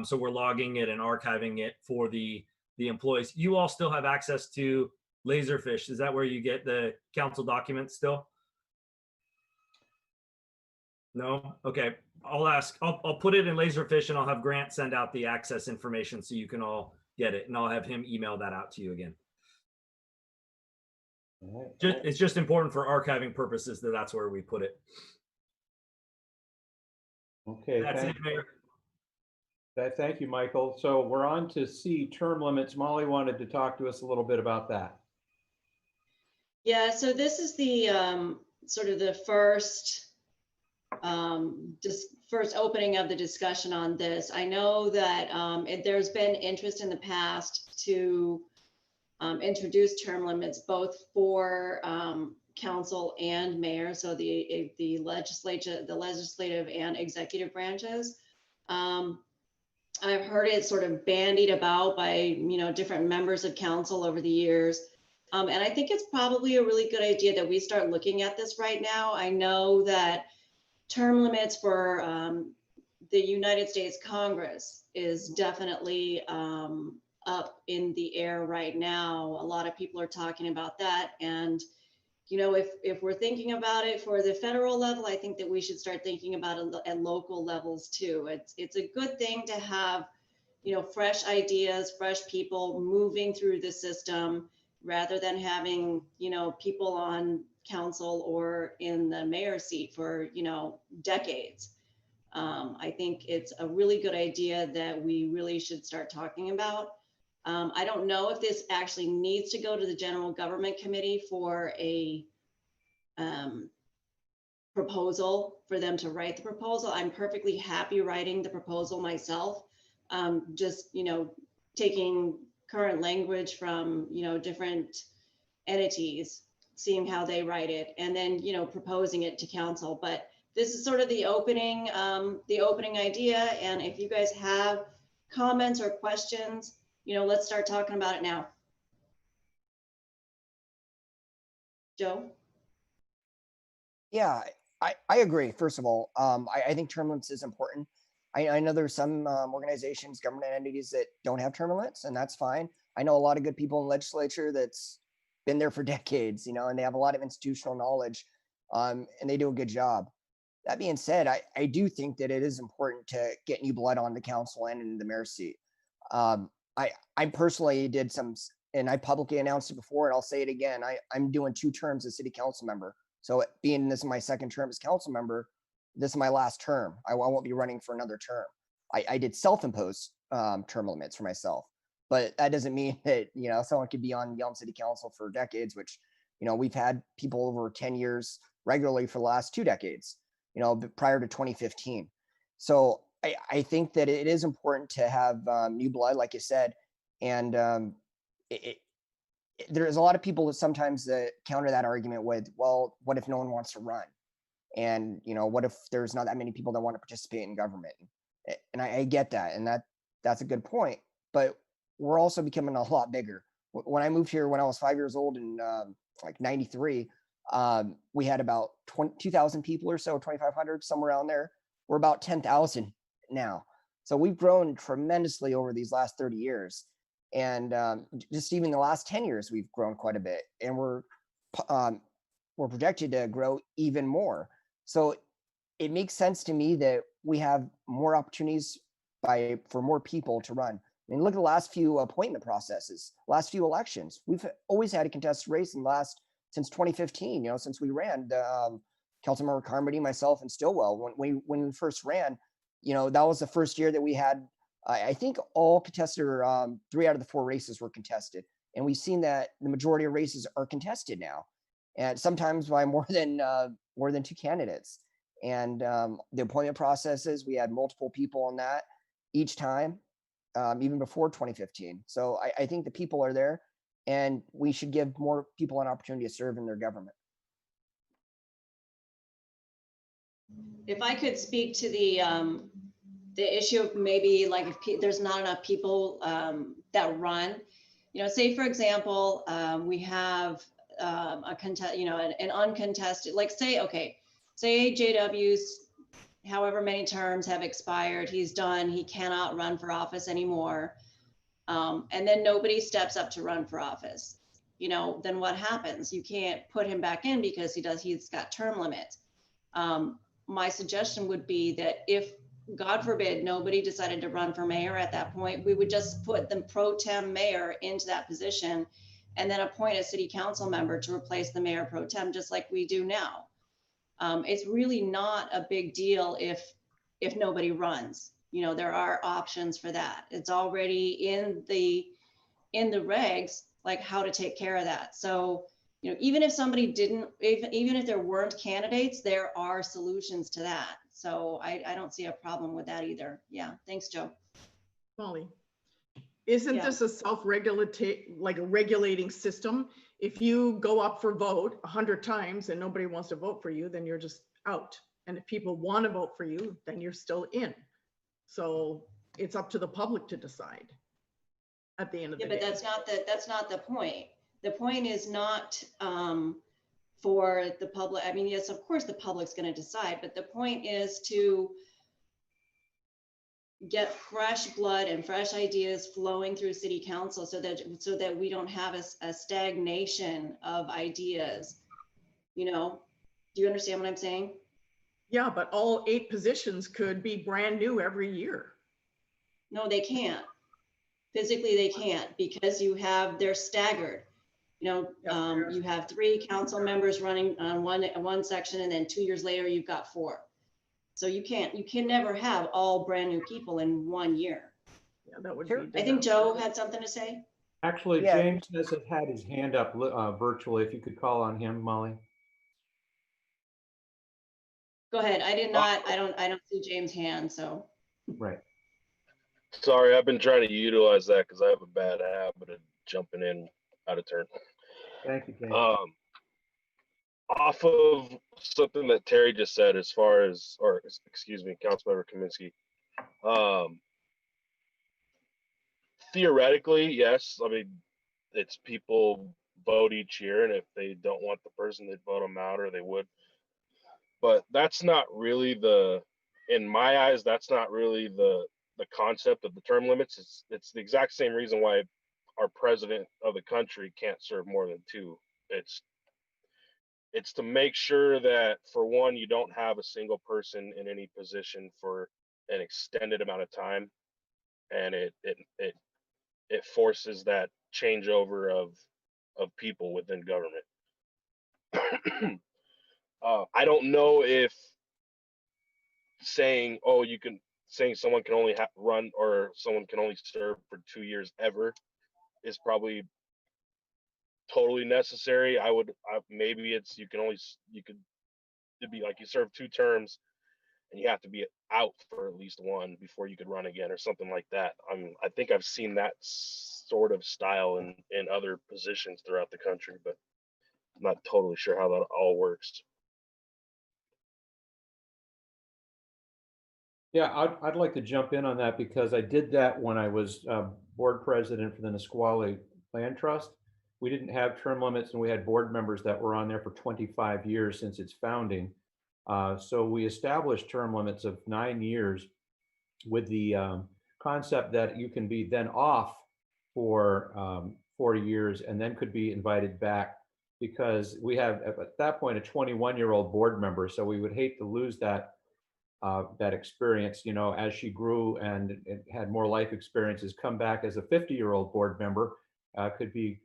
Speaker 8: So we're logging it and archiving it for the employees. You all still have access to Laserfish. Is that where you get the council documents still? No? Okay. I'll ask. I'll put it in Laserfish and I'll have Grant send out the access information so you can all get it. And I'll have him email that out to you again.
Speaker 1: All right.
Speaker 8: It's just important for archiving purposes that's where we put it.
Speaker 1: Okay,
Speaker 8: That's it, Mayor.
Speaker 1: thank you, Michael. So we're on to C, term limits. Molly wanted to talk to us a little bit about that.
Speaker 7: Yeah, so this is the sort of the first first opening of the discussion on this. I know that there's been interest in the past to introduce term limits both for council and mayor, so the legislative and executive branches. I've heard it sort of bandied about by different members of council over the years. And I think it's probably a really good idea that we start looking at this right now. I know that term limits for the United States Congress is definitely up in the air right now. A lot of people are talking about that. And, if we're thinking about it for the federal level, I think that we should start thinking about it at local levels too. It's a good thing to have, fresh ideas, fresh people moving through the system rather than having, people on council or in the mayor's seat for, decades. I think it's a really good idea that we really should start talking about. I don't know if this actually needs to go to the General Government Committee for a proposal for them to write the proposal. I'm perfectly happy writing the proposal myself. Just, taking current language from, different entities, seeing how they write it, and then, proposing it to council. But this is sort of the opening idea. And if you guys have comments or questions, let's start talking about it now. Joe?
Speaker 4: Yeah, I agree. First of all, I think term limits is important. I know there's some organizations, government entities that don't have term limits, and that's fine. I know a lot of good people in legislature that's been there for decades, and they have a lot of institutional knowledge, and they do a good job. That being said, I do think that it is important to get new blood on the council and in the mayor's seat. I personally did some, and I publicly announced it before, and I'll say it again. I'm doing 2 terms as city council member. So being this is my second term as council member, this is my last term. I won't be running for another term. I did self-imposed term limits for myself, but that doesn't mean that someone could be on Yelm City Council for decades, which we've had people over 10 years regularly for the last 2 decades, prior to 2015. So I think that it is important to have new blood, like you said, and there's a lot of people that sometimes counter that argument with, well, what if no one wants to run? And, what if there's not that many people that want to participate in government? And I get that. And that's a good point. But we're also becoming a lot bigger. When I moved here, when I was 5 years old in like 93, we had about 2,000 people or so, 2,500, somewhere around there. We're about 10,000 now. So we've grown tremendously over these last 30 years. And just even the last 10 years, we've grown quite a bit. And we're projected to grow even more. So it makes sense to me that we have more opportunities for more people to run. I mean, look at the last few appointment processes, last few elections. We've always had a contested race since 2015, since we ran, Councilmember Carmody, myself, and Stillwell. When we first ran, that was the first year that we had, I think all contested, 3 out of the 4 races were contested. And we've seen that the majority of races are contested now, and sometimes by more than 2 candidates. And the appointment processes, we had multiple people on that each time, even before 2015. So I think the people are there, and we should give more people an opportunity to serve in their government.
Speaker 7: If I could speak to the issue of maybe like if there's not enough people that run, say for example, we have a contest, an uncontested, like say JW's however many terms have expired, he's done, he cannot run for office anymore. And then nobody steps up to run for office. Then what happens? You can't put him back in because he's got term limits. My suggestion would be that if, God forbid, nobody decided to run for mayor at that point, we would just put the pro tem mayor into that position and then appoint a city council member to replace the mayor pro tem, just like we do now. It's really not a big deal if nobody runs. There are options for that. It's already in the regs, like how to take care of that. So, even if somebody didn't, even if there weren't candidates, there are solutions to that. So I don't see a problem with that either. Yeah. Thanks, Joe.
Speaker 2: Molly, isn't this a regulating system? If you go up for vote 100 times and nobody wants to vote for you, then you're just out. And if people want to vote for you, then you're still in. So it's up to the public to decide at the end of the day.
Speaker 7: Yeah, but that's not the point. The point is not for the public. I mean, yes, of course the public's going to decide, but the point is to get fresh blood and fresh ideas flowing through city council so that we don't have a stagnation of ideas. Do you understand what I'm saying?
Speaker 2: Yeah, but all 8 positions could be brand new every year.
Speaker 7: No, they can't. Physically, they can't, because they're staggered. You have 3 council members running on one section, and then 2 years later, you've got 4. So you can never have all brand new people in 1 year.
Speaker 2: Yeah, that would
Speaker 7: I think Joe had something to say.
Speaker 1: Actually,
Speaker 4: Yeah.
Speaker 1: James has had his hand up virtually. If you could call on him, Molly.
Speaker 7: Go ahead. I don't see James' hand, so.
Speaker 1: Right.
Speaker 6: Sorry, I've been trying to utilize that because I have a bad habit of jumping in out of turn.
Speaker 1: Thank you, James.
Speaker 6: Off of something that Terry just said, Councilmember Kaminsky. Theoretically, yes. I mean, it's people vote each year, and if they don't want the person, they'd vote them out, or they would. But that's not really in my eyes, that's not really the concept of the term limits. It's the exact same reason why our president of the country can't serve more than 2. It's to make sure that, for one, you don't have a single person in any position for an extended amount of time, and it forces that changeover of people within government. I don't know if saying someone can only run, or someone can only serve for 2 years ever is probably totally necessary. Maybe it'd be like you serve 2 terms and you have to be out for at least 1 before you could run again, or something like that. I think I've seen that sort of style in other positions throughout the country, but I'm not totally sure how that all works.
Speaker 1: Yeah, I'd like to jump in on that, because I did that when I was board president for the Nisqually Land Trust. We didn't have term limits, and we had board members that were on there for 25 years since its founding. So we established term limits of 9 years with the concept that you can be then off for 40 years and then could be invited back, because we have at that point a 21-year-old board member. So we would hate to lose that experience, as she grew and had more life experiences. Come back as a 50-year-old board member could be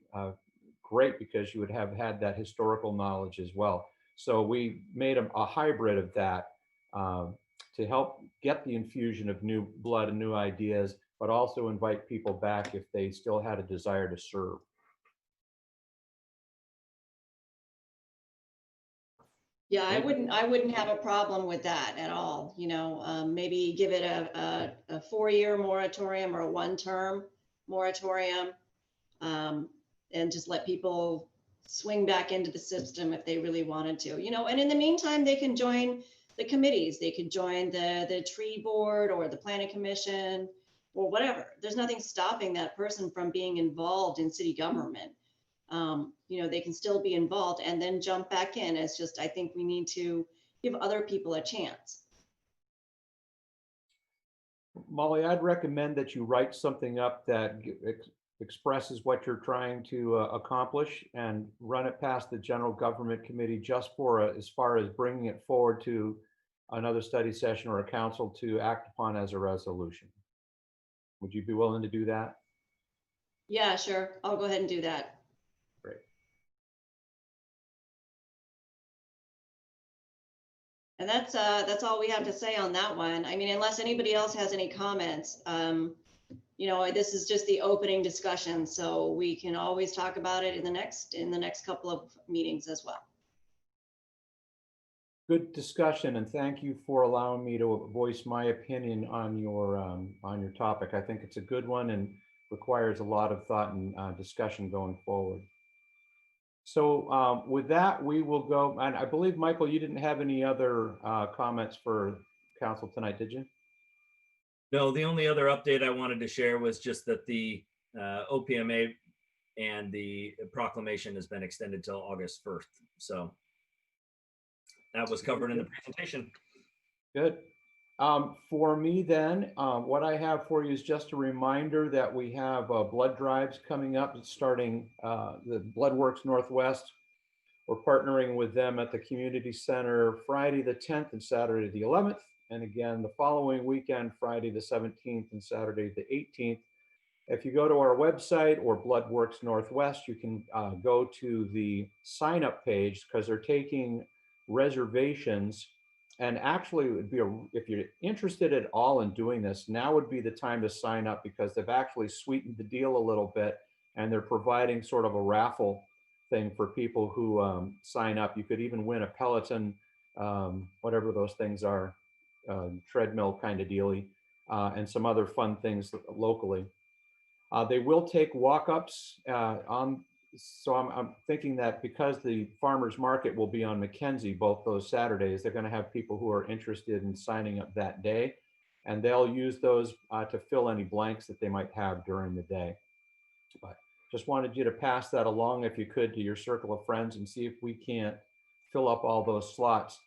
Speaker 1: great, because you would have had that historical knowledge as well. So we made a hybrid of that to help get the infusion of new blood and new ideas, but also invite people back if they still had a desire to serve.
Speaker 7: Yeah, I wouldn't have a problem with that at all. Maybe give it a 4-year moratorium or a 1-term moratorium, and just let people swing back into the system if they really wanted to. And in the meantime, they can join the committees. They could join the tree board or the planning commission or whatever. There's nothing stopping that person from being involved in city government. they can still be involved and then jump back in. It's just, I think we need to give other people a chance.
Speaker 1: Molly, I'd recommend that you write something up that expresses what you're trying to accomplish and run it past the general government committee just for as far as bringing it forward to another study session or a council to act upon as a resolution. Would you be willing to do that?
Speaker 7: Yeah, sure. I'll go ahead and do that.
Speaker 1: Great.
Speaker 7: And that's all we have to say on that one. I mean, unless anybody else has any comments, this is just the opening discussion, so we can always talk about it in the next couple of meetings as well.
Speaker 1: Good discussion, and thank you for allowing me to voice my opinion on your topic. I think it's a good one and requires a lot of thought and discussion going forward. So with that, we will go, and I believe, Michael, you didn't have any other comments for council tonight, did you?
Speaker 8: No, the only other update I wanted to share was just that the OPMA and the proclamation has been extended till August 1st. So that was covered in the presentation.
Speaker 1: Good. For me then, what I have for you is just a reminder that we have blood drives coming up. It's starting the Bloodworks Northwest. We're partnering with them at the community center Friday the 10th and Saturday the 11th. And again, the following weekend, Friday the 17th and Saturday the 18th. If you go to our website or Bloodworks Northwest, you can go to the sign up page because they're taking reservations. And actually, it would be if you're interested at all in doing this, now would be the time to sign up because they've actually sweetened the deal a little bit and they're providing sort of a raffle thing for people who sign up. You could even win a Peloton, whatever those things are, treadmill kind of dealy, and some other fun things locally. They will take walk-ups on. So I'm thinking that because the farmers market will be on Mackenzie both those Saturdays, they're going to have people who are interested in signing up that day, and they'll use those to fill any blanks that they might have during the day. But just wanted you to pass that along if you could to your circle of friends and see if we can't fill up all those slots.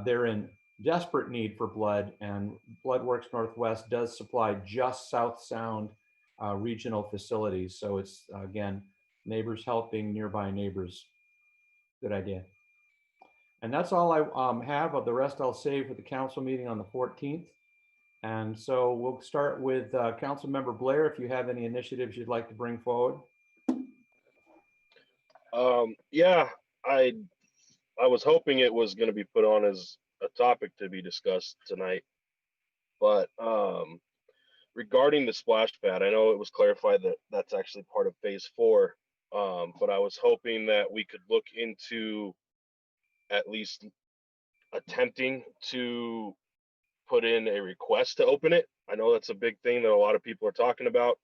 Speaker 1: They're in desperate need for blood, and Bloodworks Northwest does supply just South Sound regional facilities. So it's, again, neighbors helping nearby neighbors. Good idea. And that's all I have. Of the rest I'll save for the council meeting on the 14th. And so we'll start with Council Member Blair, if you have any initiatives you'd like to bring forward.
Speaker 6: Yeah, I was hoping it was going to be put on as a topic to be discussed tonight, but regarding the splash pad, I know it was clarified that that's actually part of phase 4, but I was hoping that we could look into at least attempting to put in a request to open it. I know that's a big thing that a lot of people are talking about,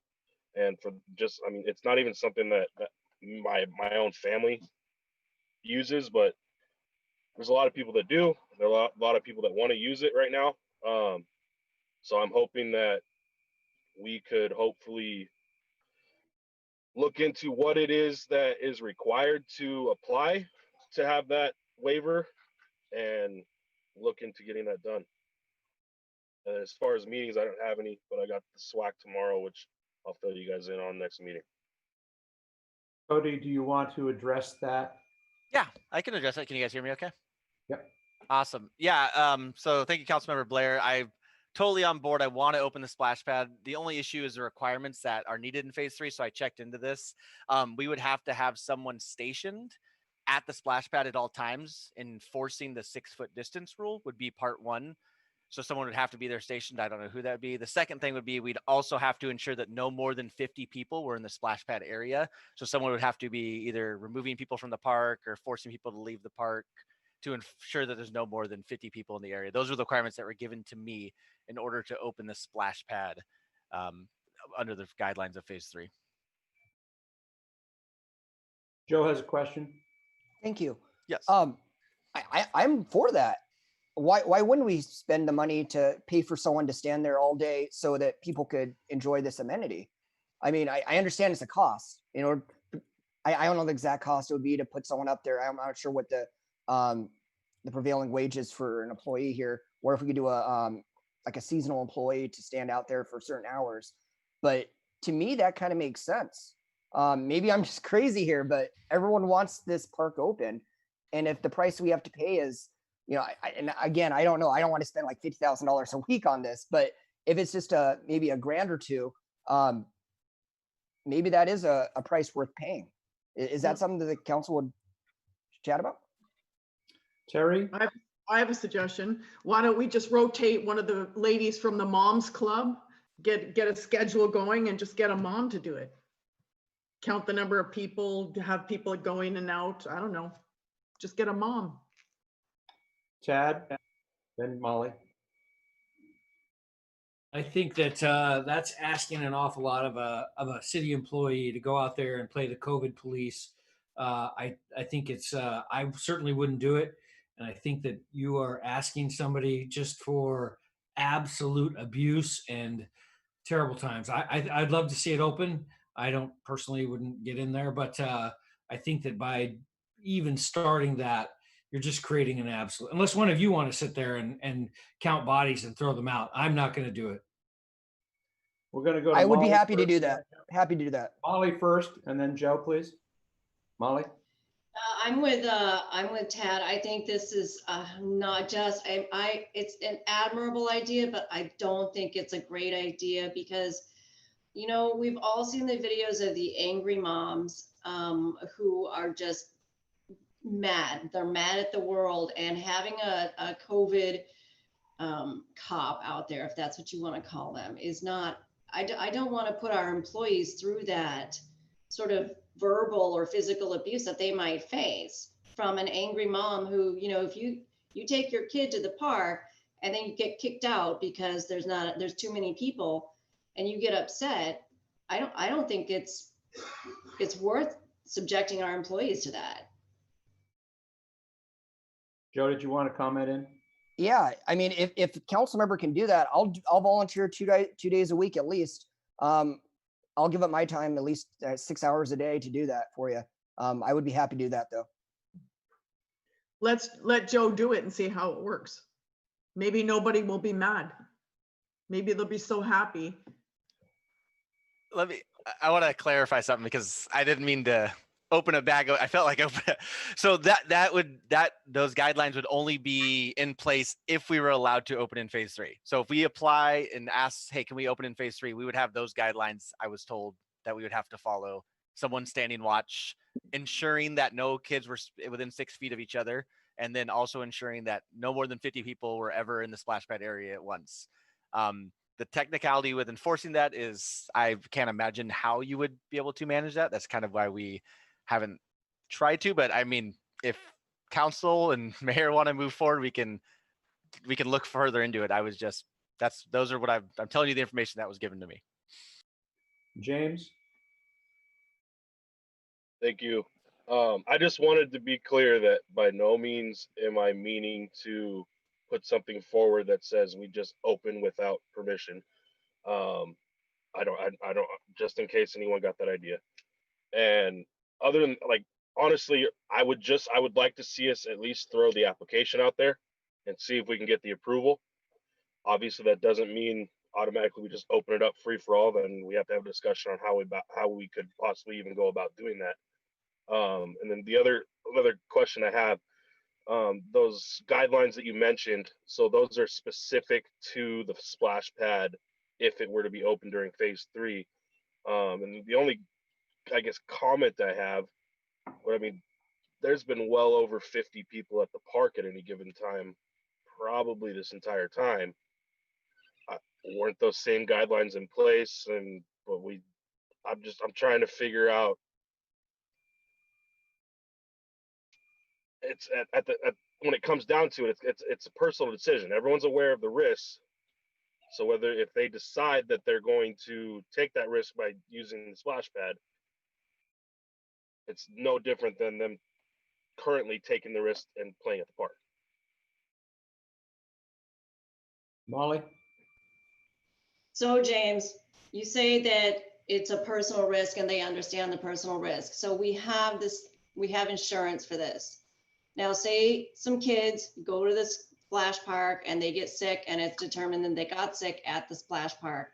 Speaker 6: and for just, I mean, it's not even something that my own family uses, but there's a lot of people that do. There are a lot of people that want to use it right now. So I'm hoping that we could hopefully look into what it is that is required to apply to have that waiver and look into getting that done. As far as meetings, I don't have any, but I got the SWAC tomorrow, which I'll fill you guys in on next meeting.
Speaker 1: Cody, do you want to address that?
Speaker 5: Yeah, I can address that. Can you guys hear me okay?
Speaker 1: Yep.
Speaker 5: Awesome. Yeah. So thank you, Councilmember Blair. I'm totally on board. I want to open the splash pad. The only issue is the requirements that are needed in phase 3. So I checked into this. We would have to have someone stationed at the splash pad at all times. Enforcing the 6-foot distance rule would be part 1. So someone would have to be there stationed. I don't know who that would be. The second thing would be we'd also have to ensure that no more than 50 people were in the splash pad area. So someone would have to be either removing people from the park or forcing people to leave the park to ensure that there's no more than 50 people in the area. Those are the requirements that were given to me in order to open the splash pad under the guidelines of phase 3.
Speaker 1: Joe has a question.
Speaker 4: Thank you.
Speaker 5: Yes.
Speaker 4: I'm for that. Why wouldn't we spend the money to pay for someone to stand there all day so that people could enjoy this amenity? I mean, I understand it's a cost, I don't know the exact cost it would be to put someone up there. I'm not sure what the prevailing wage is for an employee here, or if we could do like a seasonal employee to stand out there for certain hours. But to me, that kind of makes sense. Maybe I'm just crazy here, but everyone wants this park open. And if the price we have to pay is, you know, and again, I don't know, I don't want to spend like $50,000 a week on this, but if it's just maybe a grand or two, maybe that is a price worth paying. Is that something that the council would chat about?
Speaker 1: Terry?
Speaker 2: I have a suggestion. Why don't we just rotate one of the ladies from the moms club, get a schedule going and just get a mom to do it. Count the number of people, to have people going in and out. I don't know. Just get a mom.
Speaker 1: Chad? Then Molly?
Speaker 3: I think that that's asking an awful lot of a city employee to go out there and play the COVID police. I think it's I certainly wouldn't do it, and I think that you are asking somebody just for absolute abuse and terrible times. I'd love to see it open. I don't personally wouldn't get in there, but I think that by even starting that, you're just creating an absolute. Unless one of you want to sit there and count bodies and throw them out, I'm not going to do it.
Speaker 1: We're going to go to
Speaker 4: I would be
Speaker 1: Molly
Speaker 4: happy to
Speaker 1: first.
Speaker 4: do that. Happy to do that.
Speaker 1: Molly first, and then Joe, please. Molly?
Speaker 7: I'm with Tad. I think this is not just it's an admirable idea, but I don't think it's a great idea because, you know, we've all seen the videos of the angry moms who are just mad. They're mad at the world, and having a COVID cop out there, if that's what you want to call them, is not. I don't want to put our employees through that sort of verbal or physical abuse that they might face from an angry mom who, you know, if you take your kid to the park and then you get kicked out because there's too many people and you get upset, I don't think it's worth subjecting our employees to that.
Speaker 1: Joe, did you want to comment in?
Speaker 4: Yeah, I mean, if a council member can do that, I'll volunteer 2 days a week at least. I'll give up my time at least 6 hours a day to do that for you. I would be happy to do that though.
Speaker 2: Let's let Joe do it and see how it works. Maybe nobody will be mad. Maybe they'll be so happy.
Speaker 5: I want to clarify something because I didn't mean to open a bag. I felt like so those guidelines would only be in place if we were allowed to open in phase 3. So if we apply and ask, hey, can we open in phase 3? We would have those guidelines. I was told that we would have to follow. Someone standing watch, ensuring that no kids were within 6 feet of each other, and then also ensuring that no more than 50 people were ever in the splash pad area at once. The technicality with enforcing that is I can't imagine how you would be able to manage that. That's kind of why we haven't tried to, but I mean, if council and mayor want to move forward, we can look further into it. Those are what I'm telling you the information that was given to me.
Speaker 1: James?
Speaker 6: Thank you. I just wanted to be clear that by no means am I meaning to put something forward that says we just open without permission. I don't, just in case anyone got that idea. And other than, like, honestly, I would like to see us at least throw the application out there and see if we can get the approval. Obviously, that doesn't mean automatically we just open it up free for all. Then we have to have a discussion on how we could possibly even go about doing that. And then the other question I have, those guidelines that you mentioned, so those are specific to the splash pad if it were to be open during phase 3. And the only, I guess, comment I have, but I mean, there's been well over 50 people at the park at any given time, probably this entire time. Weren't those same guidelines in place? I'm trying to figure out. It's when it comes down to it, it's a personal decision. Everyone's aware of the risks. So if they decide that they're going to take that risk by using the splash pad, it's no different than them currently taking the risk and playing at the park.
Speaker 1: Molly?
Speaker 7: So James, you say that it's a personal risk and they understand the personal risk. So we have insurance for this. Now, say some kids go to this splash park and they get sick and it's determined that they got sick at the splash park.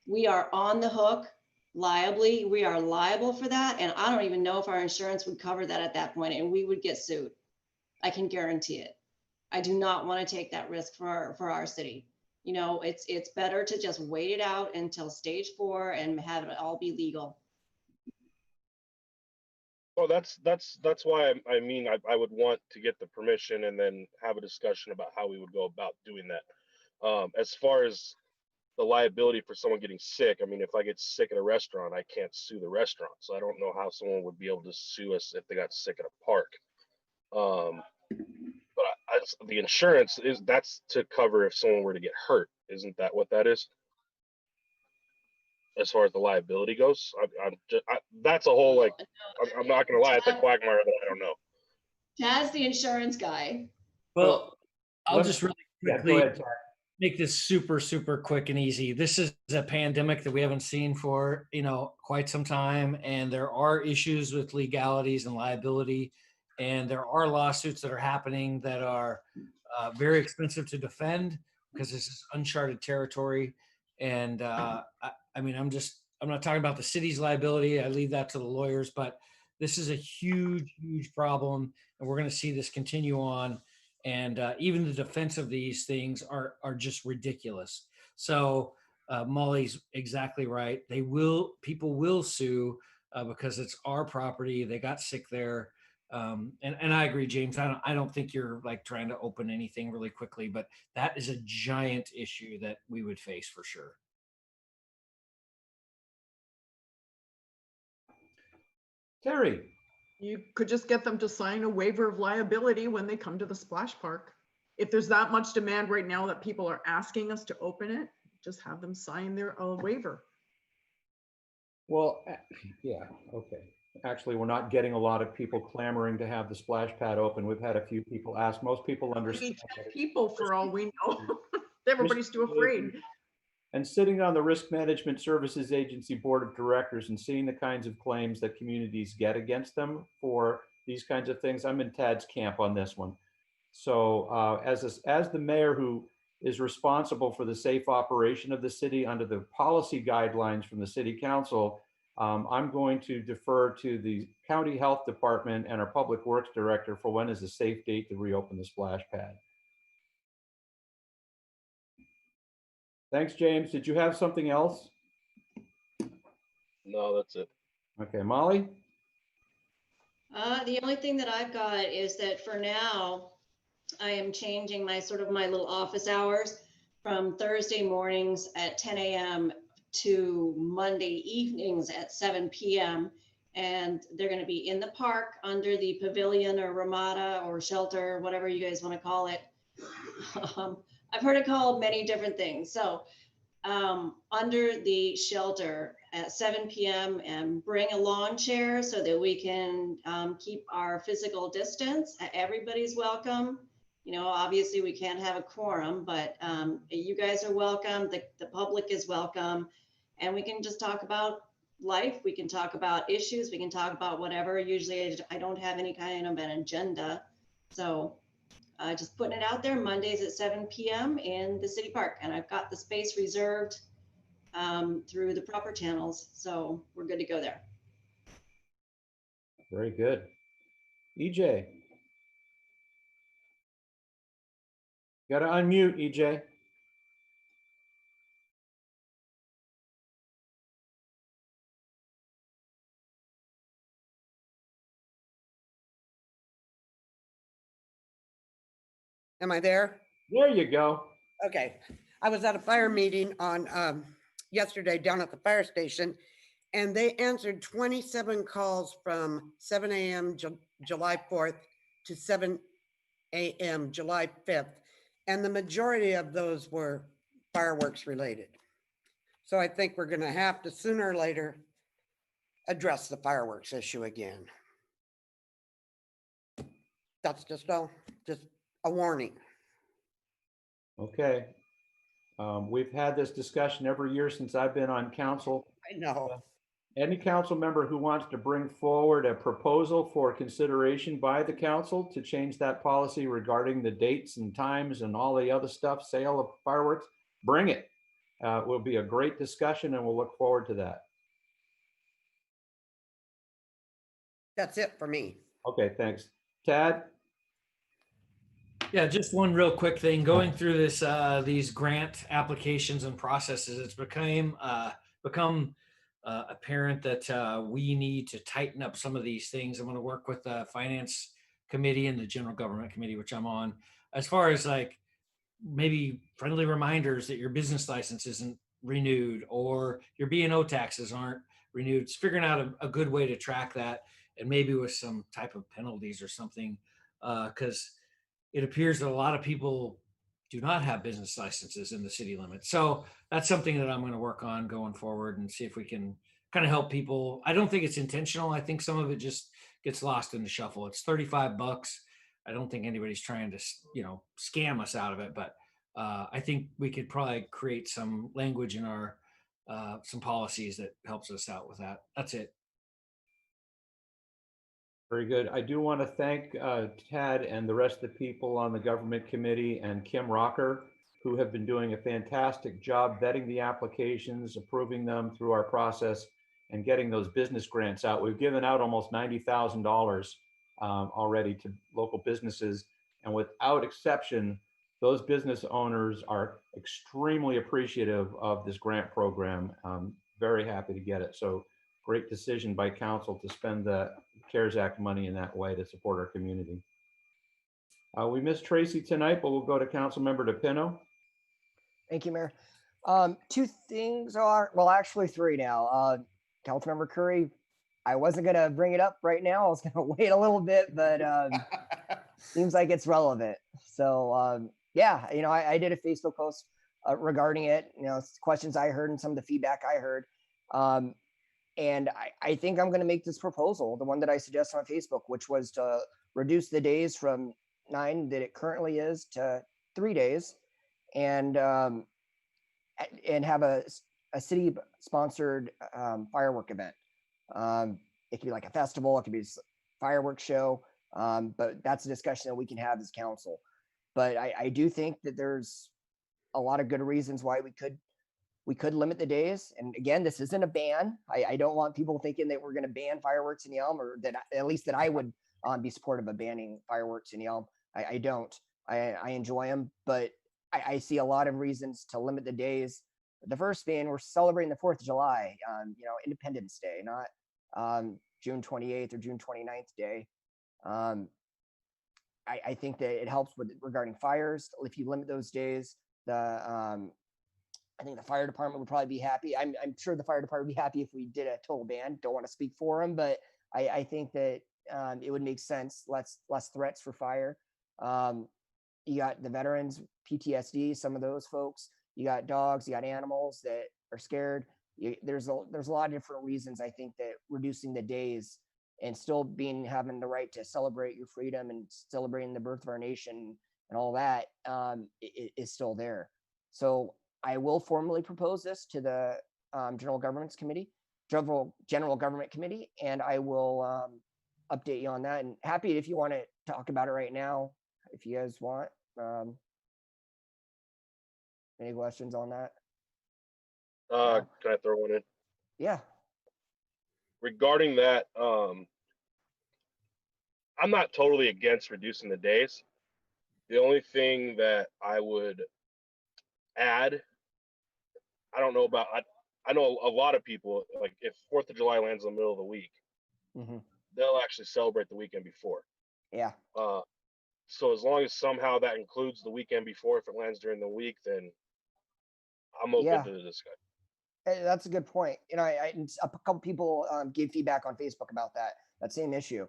Speaker 7: We are on the hook liably. We are liable for that. And I don't even know if our insurance would cover that at that point, and we would get sued. I can guarantee it. I do not want to take that risk for our city. You know, it's better to just wait it out until stage 4 and have it all be legal.
Speaker 6: Well, that's why I mean, I would want to get the permission and then have a discussion about how we would go about doing that. As far as the liability for someone getting sick, I mean, if I get sick at a restaurant, I can't sue the restaurant. So I don't know how someone would be able to sue us if they got sick at a park. But the insurance that's to cover if someone were to get hurt. Isn't that what that is? As far as the liability goes, that's a whole, like, I'm not going to lie, it's a quagmire that I don't know.
Speaker 7: Tad's the insurance guy.
Speaker 3: Well, I'll just really quickly
Speaker 1: go ahead, Tad.
Speaker 3: make this super, super quick and easy. This is a pandemic that we haven't seen for, quite some time. And there are issues with legalities and liability. And there are lawsuits that are happening that are very expensive to defend because this is uncharted territory. And I mean, I'm not talking about the city's liability. I leave that to the lawyers, but this is a huge, huge problem. And we're going to see this continue on. And even the defense of these things are just ridiculous. So Molly's exactly right. People will sue because it's our property. They got sick there. And I agree, James. I don't think you're like trying to open anything really quickly, but that is a giant issue that we would face for sure.
Speaker 1: Terry.
Speaker 2: You could just get them to sign a waiver of liability when they come to the splash park. If there's that much demand right now that people are asking us to open it, just have them sign their waiver.
Speaker 1: Well, yeah, okay. Actually, we're not getting a lot of people clamoring to have the splash pad open. We've had a few people ask. Most people understand.
Speaker 2: Maybe 10 people for all we know. Everybody's too afraid.
Speaker 1: And sitting on the Risk Management Services Agency Board of Directors and seeing the kinds of claims that communities get against them for these kinds of things, I'm in Tad's camp on this one. So as the mayor who is responsible for the safe operation of the city under the policy guidelines from the city council, I'm going to defer to the county health department and our public works director for when is a safe date to reopen the splash pad. Thanks, James. Did you have something else?
Speaker 6: No, that's it.
Speaker 1: Okay, Molly?
Speaker 7: The only thing that I've got is that for now, I am changing my little office hours from Thursday mornings at 10 a.m. to Monday evenings at 7 p.m. And they're going to be in the park under the pavilion or ramada or shelter, whatever you guys want to call it. I've heard it called many different things. So under the shelter at 7 p.m. and bring a lawn chair so that we can keep our physical distance. Everybody's welcome. Obviously we can't have a quorum, but you guys are welcome. The public is welcome. And we can just talk about life. We can talk about issues. We can talk about whatever. Usually I don't have any kind of an agenda. So just putting it out there, Mondays at 7 p.m. in the city park. And I've got the space reserved through the proper channels. So we're good to go there.
Speaker 1: Very good. EJ. Got to unmute, EJ.
Speaker 9: Am I there?
Speaker 1: There you go.
Speaker 9: Okay. I was at a fire meeting on yesterday down at the fire station, and they answered 27 calls from 7 a.m. July 4th to 7 a.m. July 5th. And the majority of those were fireworks related. So I think we're going to have to sooner or later address the fireworks issue again. That's just a warning.
Speaker 1: Okay. We've had this discussion every year since I've been on council.
Speaker 9: I know.
Speaker 1: Any council member who wants to bring forward a proposal for consideration by the council to change that policy regarding the dates and times and all the other stuff, sale of fireworks, bring it. It will be a great discussion and we'll look forward to that.
Speaker 9: That's it for me.
Speaker 1: Okay, thanks. Tad?
Speaker 3: Yeah, just one real quick thing. Going through this, these grant applications and processes, it's become apparent that we need to tighten up some of these things. I'm going to work with the finance committee and the general government committee, which I'm on, as far as like maybe friendly reminders that your business license isn't renewed or your B&O taxes aren't renewed. It's figuring out a good way to track that, and maybe with some type of penalties or something, because it appears that a lot of people do not have business licenses in the city limits. So that's something that I'm going to work on going forward and see if we can kind of help people. I don't think it's intentional. I think some of it just gets lost in the shuffle. It's $35. I don't think anybody's trying to, scam us out of it, but I think we could probably create some language in our, some policies that helps us out with that. That's it.
Speaker 1: Very good. I do want to thank Tad and the rest of the people on the government committee and Kim Rocker, who have been doing a fantastic job vetting the applications, approving them through our process, and getting those business grants out. We've given out almost $90,000 already to local businesses, and without exception, those business owners are extremely appreciative of this grant program. Very happy to get it. So great decision by council to spend the CARES Act money in that way to support our community. We missed Tracy tonight, but we'll go to Councilmember DePino.
Speaker 4: Thank you, Mayor. Two things are, well, actually three now. Councilmember Curry, I wasn't going to bring it up right now. I was going to wait a little bit, but seems like it's relevant. So yeah, I did a Facebook post regarding it, questions I heard and some of the feedback I heard. And I think I'm going to make this proposal, the one that I suggested on Facebook, which was to reduce the days from 9 that it currently is to 3 days, and have a city sponsored firework event. It could be like a festival, it could be a fireworks show, but that's a discussion that we can have as council. But I do think that there's a lot of good reasons why we could limit the days. And again, this isn't a ban. I don't want people thinking that we're going to ban fireworks in Yelm, or that at least that I would be supportive of banning fireworks in Yelm. I don't. I enjoy them, but I see a lot of reasons to limit the days. The first being we're celebrating the 4th of July, Independence Day, not June 28th or June 29th day. I think that it helps with regarding fires. If you limit those days, I think the fire department would probably be happy. I'm sure the fire department would be happy if we did a total ban. Don't want to speak for them, but I think that it would make sense. Less threats for fire. You got the veterans, PTSD, some of those folks. You got dogs, you got animals that are scared. There's a lot of different reasons. I think that reducing the days and still having the right to celebrate your freedom and celebrating the birth of our nation and all that is still there. So I will formally propose this to the General Government Committee, and I will update you on that. And happy if you want to talk about it right now, if you guys want. Any questions on that?
Speaker 6: Can I throw one in?
Speaker 4: Yeah.
Speaker 6: Regarding that, I'm not totally against reducing the days. The only thing that I would add, I don't know about, I know a lot of people, like if 4th of July lands in the middle of the week, they'll actually celebrate the weekend before.
Speaker 4: Yeah.
Speaker 6: So as long as somehow that includes the weekend before, if it lands during the week, then I'm open to the discussion.
Speaker 4: That's a good point. A couple people gave feedback on Facebook about that same issue.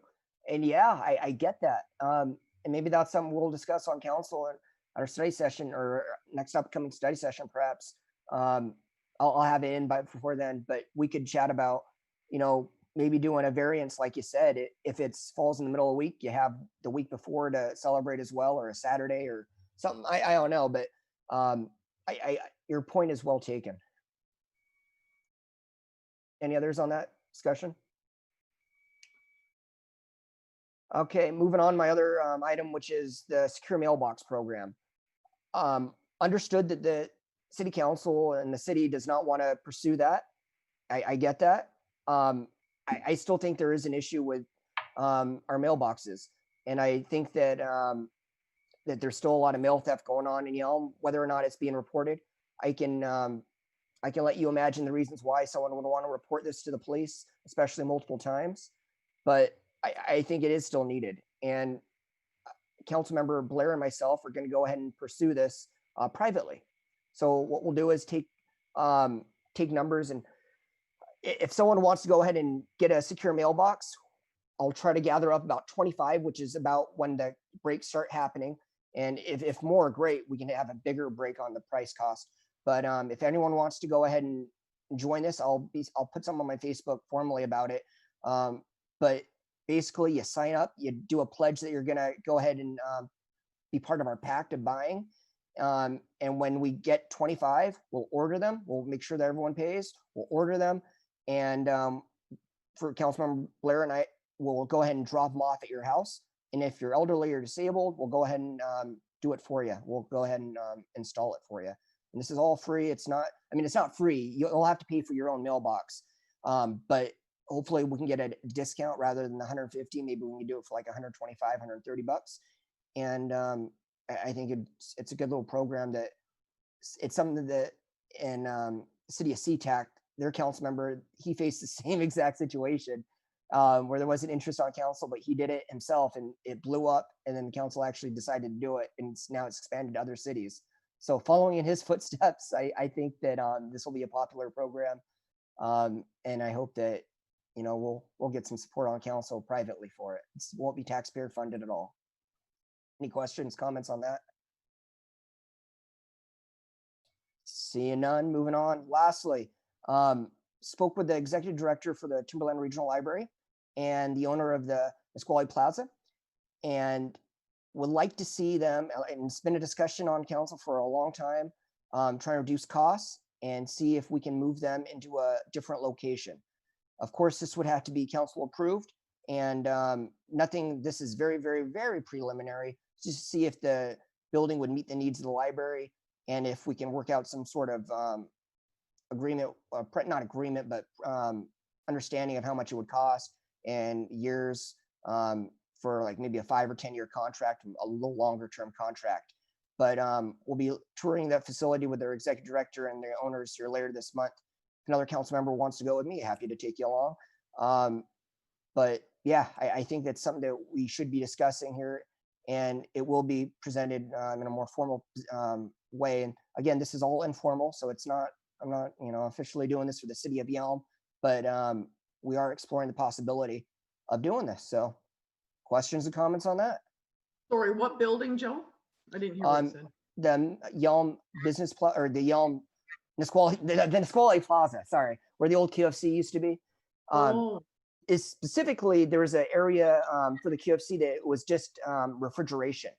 Speaker 4: And yeah, I get that. And maybe that's something we'll discuss on council at our study session, or next upcoming study session, perhaps. I'll have it in before then, but we could chat about, maybe doing a variance, like you said. If it falls in the middle of the week, you have the week before to celebrate as well, or a Saturday or something. I don't know, but your point is well taken. Any others on that discussion? Okay, moving on, my other item, which is the secure mailbox program. Understood that the city council and the city does not want to pursue that. I get that. I still think there is an issue with our mailboxes. And I think that that there's still a lot of mail theft going on in Yelm, whether or not it's being reported. I can let you imagine the reasons why someone would want to report this to the police, especially multiple times. But I think it is still needed. And Councilmember Blair and myself are going to go ahead and pursue this privately. So what we'll do is take numbers, and if someone wants to go ahead and get a secure mailbox, I'll try to gather up about 25, which is about when the breaks start happening. And if more, great, we can have a bigger break on the price cost. But if anyone wants to go ahead and join this, I'll put something on my Facebook formally about it. But basically, you sign up, you do a pledge that you're going to go ahead and be part of our pact of buying. And when we get 25, we'll order them. We'll make sure that everyone pays. We'll order them. And for Councilmember Blair and I, we'll go ahead and drop them off at your house. And if you're elderly or disabled, we'll go ahead and do it for you. We'll go ahead and install it for you. And this is all free. It's not free. You'll have to pay for your own mailbox. But hopefully we can get a discount rather than the 150. Maybe we can do it for like 125, 130 bucks. And I think it's a good little program that it's something that in the city of SeaTac, their council member, he faced the same exact situation where there wasn't interest on council, but he did it himself and it blew up. And then the council actually decided to do it. And now it's expanded to other cities. So following in his footsteps, I think that this will be a popular program. And I hope that, we'll get some support on council privately for it. It won't be taxpayer funded at all. Any questions, comments on that? Seeing none, moving on. Lastly, spoke with the executive director for the Timberland Regional Library and the owner of the Nisqually Plaza, and would like to see them, and it's been a discussion on council for a long time, trying to reduce costs and see if we can move them into a different location. Of course, this would have to be council approved, and this is very, very, very preliminary, just to see if the building would meet the needs of the library and if we can work out some sort of agreement, not agreement, but understanding of how much it would cost and years for like maybe a 5 or 10 year contract, a little longer term contract. But we'll be touring that facility with their executive director and their owners here later this month. If another council member wants to go with me, happy to take you along. But yeah, I think that's something that we should be discussing here, and it will be presented in a more formal way. And again, this is all informal, so I'm not officially doing this for the city of Yelm, but we are exploring the possibility of doing this. So questions and comments on that?
Speaker 2: Sorry, what building, Joe? I didn't hear what you said.
Speaker 4: The Yelm Business Plaza, or the Yelm Nisqually, the Nisqually Plaza, sorry, where the old QFC used to be. Is specifically, there was an area for the QFC that was just refrigeration.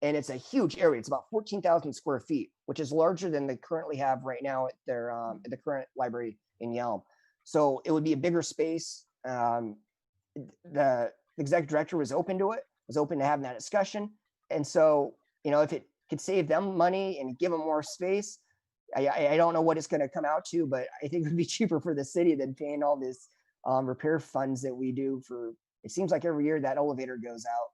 Speaker 4: And it's a huge area. It's about 14,000 square feet, which is larger than they currently have right now at their the current library in Yelm. So it would be a bigger space. The executive director was open to it, was open to having that discussion. And so, if it could save them money and give them more space, I don't know what it's going to come out to, but I think it would be cheaper for the city than paying all this repair funds that we do for, it seems like every year that elevator goes out.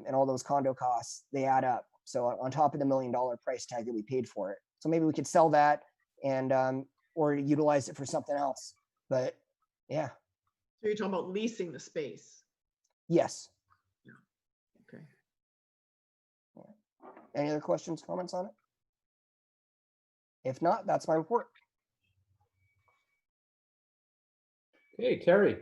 Speaker 4: And all those condo costs, they add up. So on top of the $1 million price tag that we paid for it. So maybe we could sell that and or utilize it for something else. But yeah.
Speaker 2: So you're talking about leasing the space?
Speaker 4: Yes.
Speaker 2: Yeah. Okay.
Speaker 4: Any other questions, comments on it? If not, that's my report.
Speaker 1: Okay, Terry.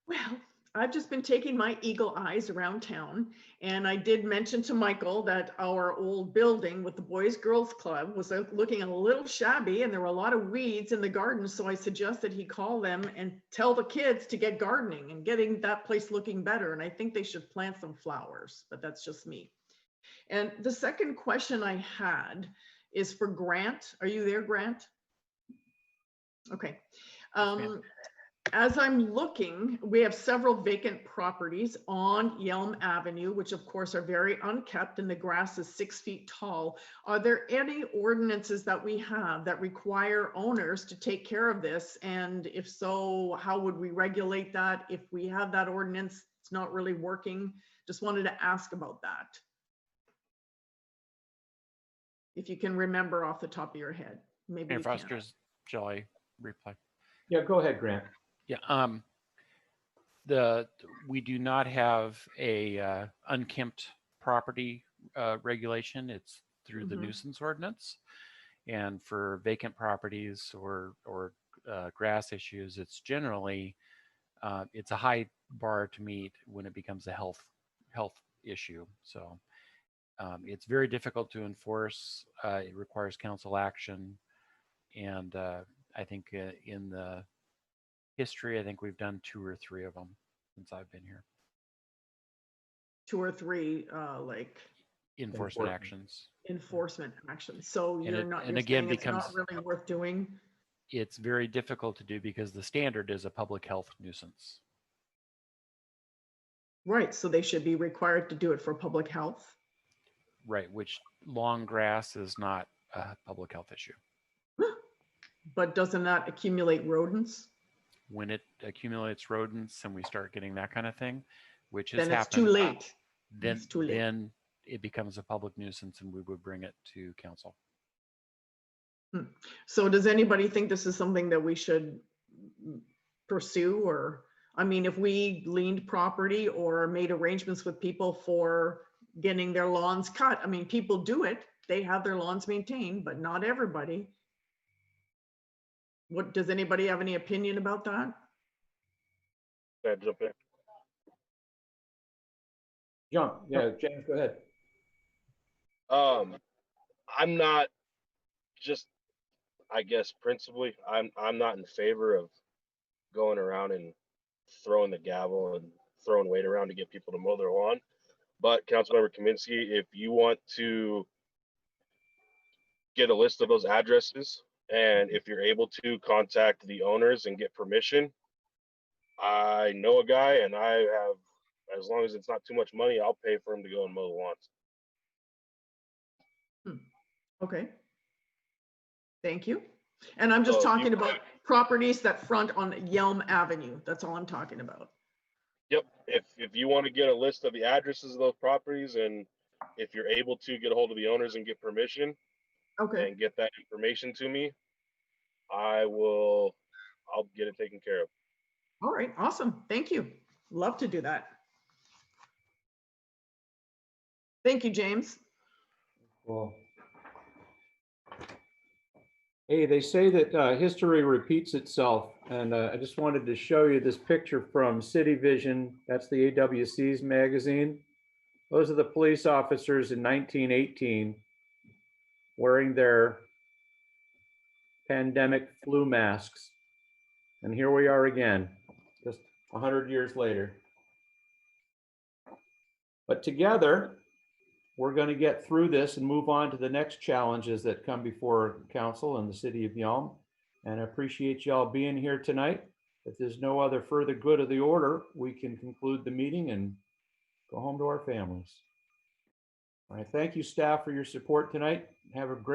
Speaker 2: Well, I've just been taking my eagle eyes around town, and I did mention to Michael that our old building with the Boys Girls Club was looking a little shabby, and there were a lot of weeds in the garden. So I suggested he call them and tell the kids to get gardening and getting that place looking better. And I think they should plant some flowers, but that's just me. And the second question I had is for Grant. Are you there, Grant? Okay.
Speaker 5: ma'am.
Speaker 2: As I'm looking, we have several vacant properties on Yelm Avenue, which of course are very unkept and the grass is 6 feet tall. Are there any ordinances that we have that require owners to take care of this? And if so, how would we regulate that? If we have that ordinance, it's not really working. Just wanted to ask about that. If you can remember off the top of your head, maybe
Speaker 10: Mayor
Speaker 2: you can.
Speaker 10: Foster's, shall I reply?
Speaker 1: Yeah, go ahead, Grant.
Speaker 10: Yeah, we do not have a unkempt property regulation. It's through the
Speaker 2: Mhm.
Speaker 10: nuisance ordinance. And for vacant properties or grass issues, it's generally it's a high bar to meet when it becomes a health issue. So it's very difficult to enforce. It requires council action, and I think in the history, I think we've done 2 or 3 of them since I've been here.
Speaker 2: 2 or 3 like
Speaker 10: Enforcement
Speaker 1: Enforcement.
Speaker 10: actions.
Speaker 2: enforcement actions. So
Speaker 10: And
Speaker 2: you're
Speaker 10: it-
Speaker 2: not,
Speaker 10: and
Speaker 2: you're
Speaker 10: again
Speaker 2: saying it's not
Speaker 10: becomes-
Speaker 2: really worth doing?
Speaker 10: It's very difficult to do because the standard is a public health nuisance.
Speaker 2: Right, so they should be required to do it for public health.
Speaker 10: Right, which long grass is not a public health issue.
Speaker 2: But doesn't that accumulate rodents?
Speaker 10: When it accumulates rodents and we start getting that kind of thing, which has
Speaker 2: Then it's too
Speaker 10: happened,
Speaker 2: late.
Speaker 10: then
Speaker 2: It's too late.
Speaker 10: then it becomes a public nuisance and we would bring it to council.
Speaker 2: So does anybody think this is something that we should pursue? Or, I mean, if we leaned property or made arrangements with people for getting their lawns cut, I mean, people do it. They have their lawns maintained, but not everybody. What, does anybody have any opinion about that?
Speaker 6: Can I jump in?
Speaker 1: Jump. Yeah, James, go ahead.
Speaker 6: I'm not just, I guess, principally, I'm not in favor of going around and throwing the gavel and throwing weight around to get people to mow their lawn. But Councilmember Kaminsky, if you want to get a list of those addresses, and if you're able to contact the owners and get permission, I know a guy, and I have, as long as it's not too much money, I'll pay for him to go and mow the lawns.
Speaker 2: Okay. Thank you. And I'm just
Speaker 6: So
Speaker 2: talking about properties that front on Yelm Avenue. That's all I'm talking about.
Speaker 6: Yep. If you want to get a list of the addresses of those properties, and if you're able to get a hold of the owners and get permission
Speaker 2: Okay.
Speaker 6: and get that information to me, I'll get it taken care of.
Speaker 2: All right. Awesome. Thank you. Love to do that. Thank you, James.
Speaker 1: Cool. Hey, they say that history repeats itself, and I just wanted to show you this picture from City Vision. That's the AWC's magazine. Those are the police officers in 1918 wearing their pandemic flu masks. And here we are again, just 100 years later. But together, we're going to get through this and move on to the next challenges that come before council and the city of Yelm. And I appreciate y'all being here tonight. If there's no other further good of the order, we can conclude the meeting and go home to our families. All right, thank you, staff, for your support tonight. Have a great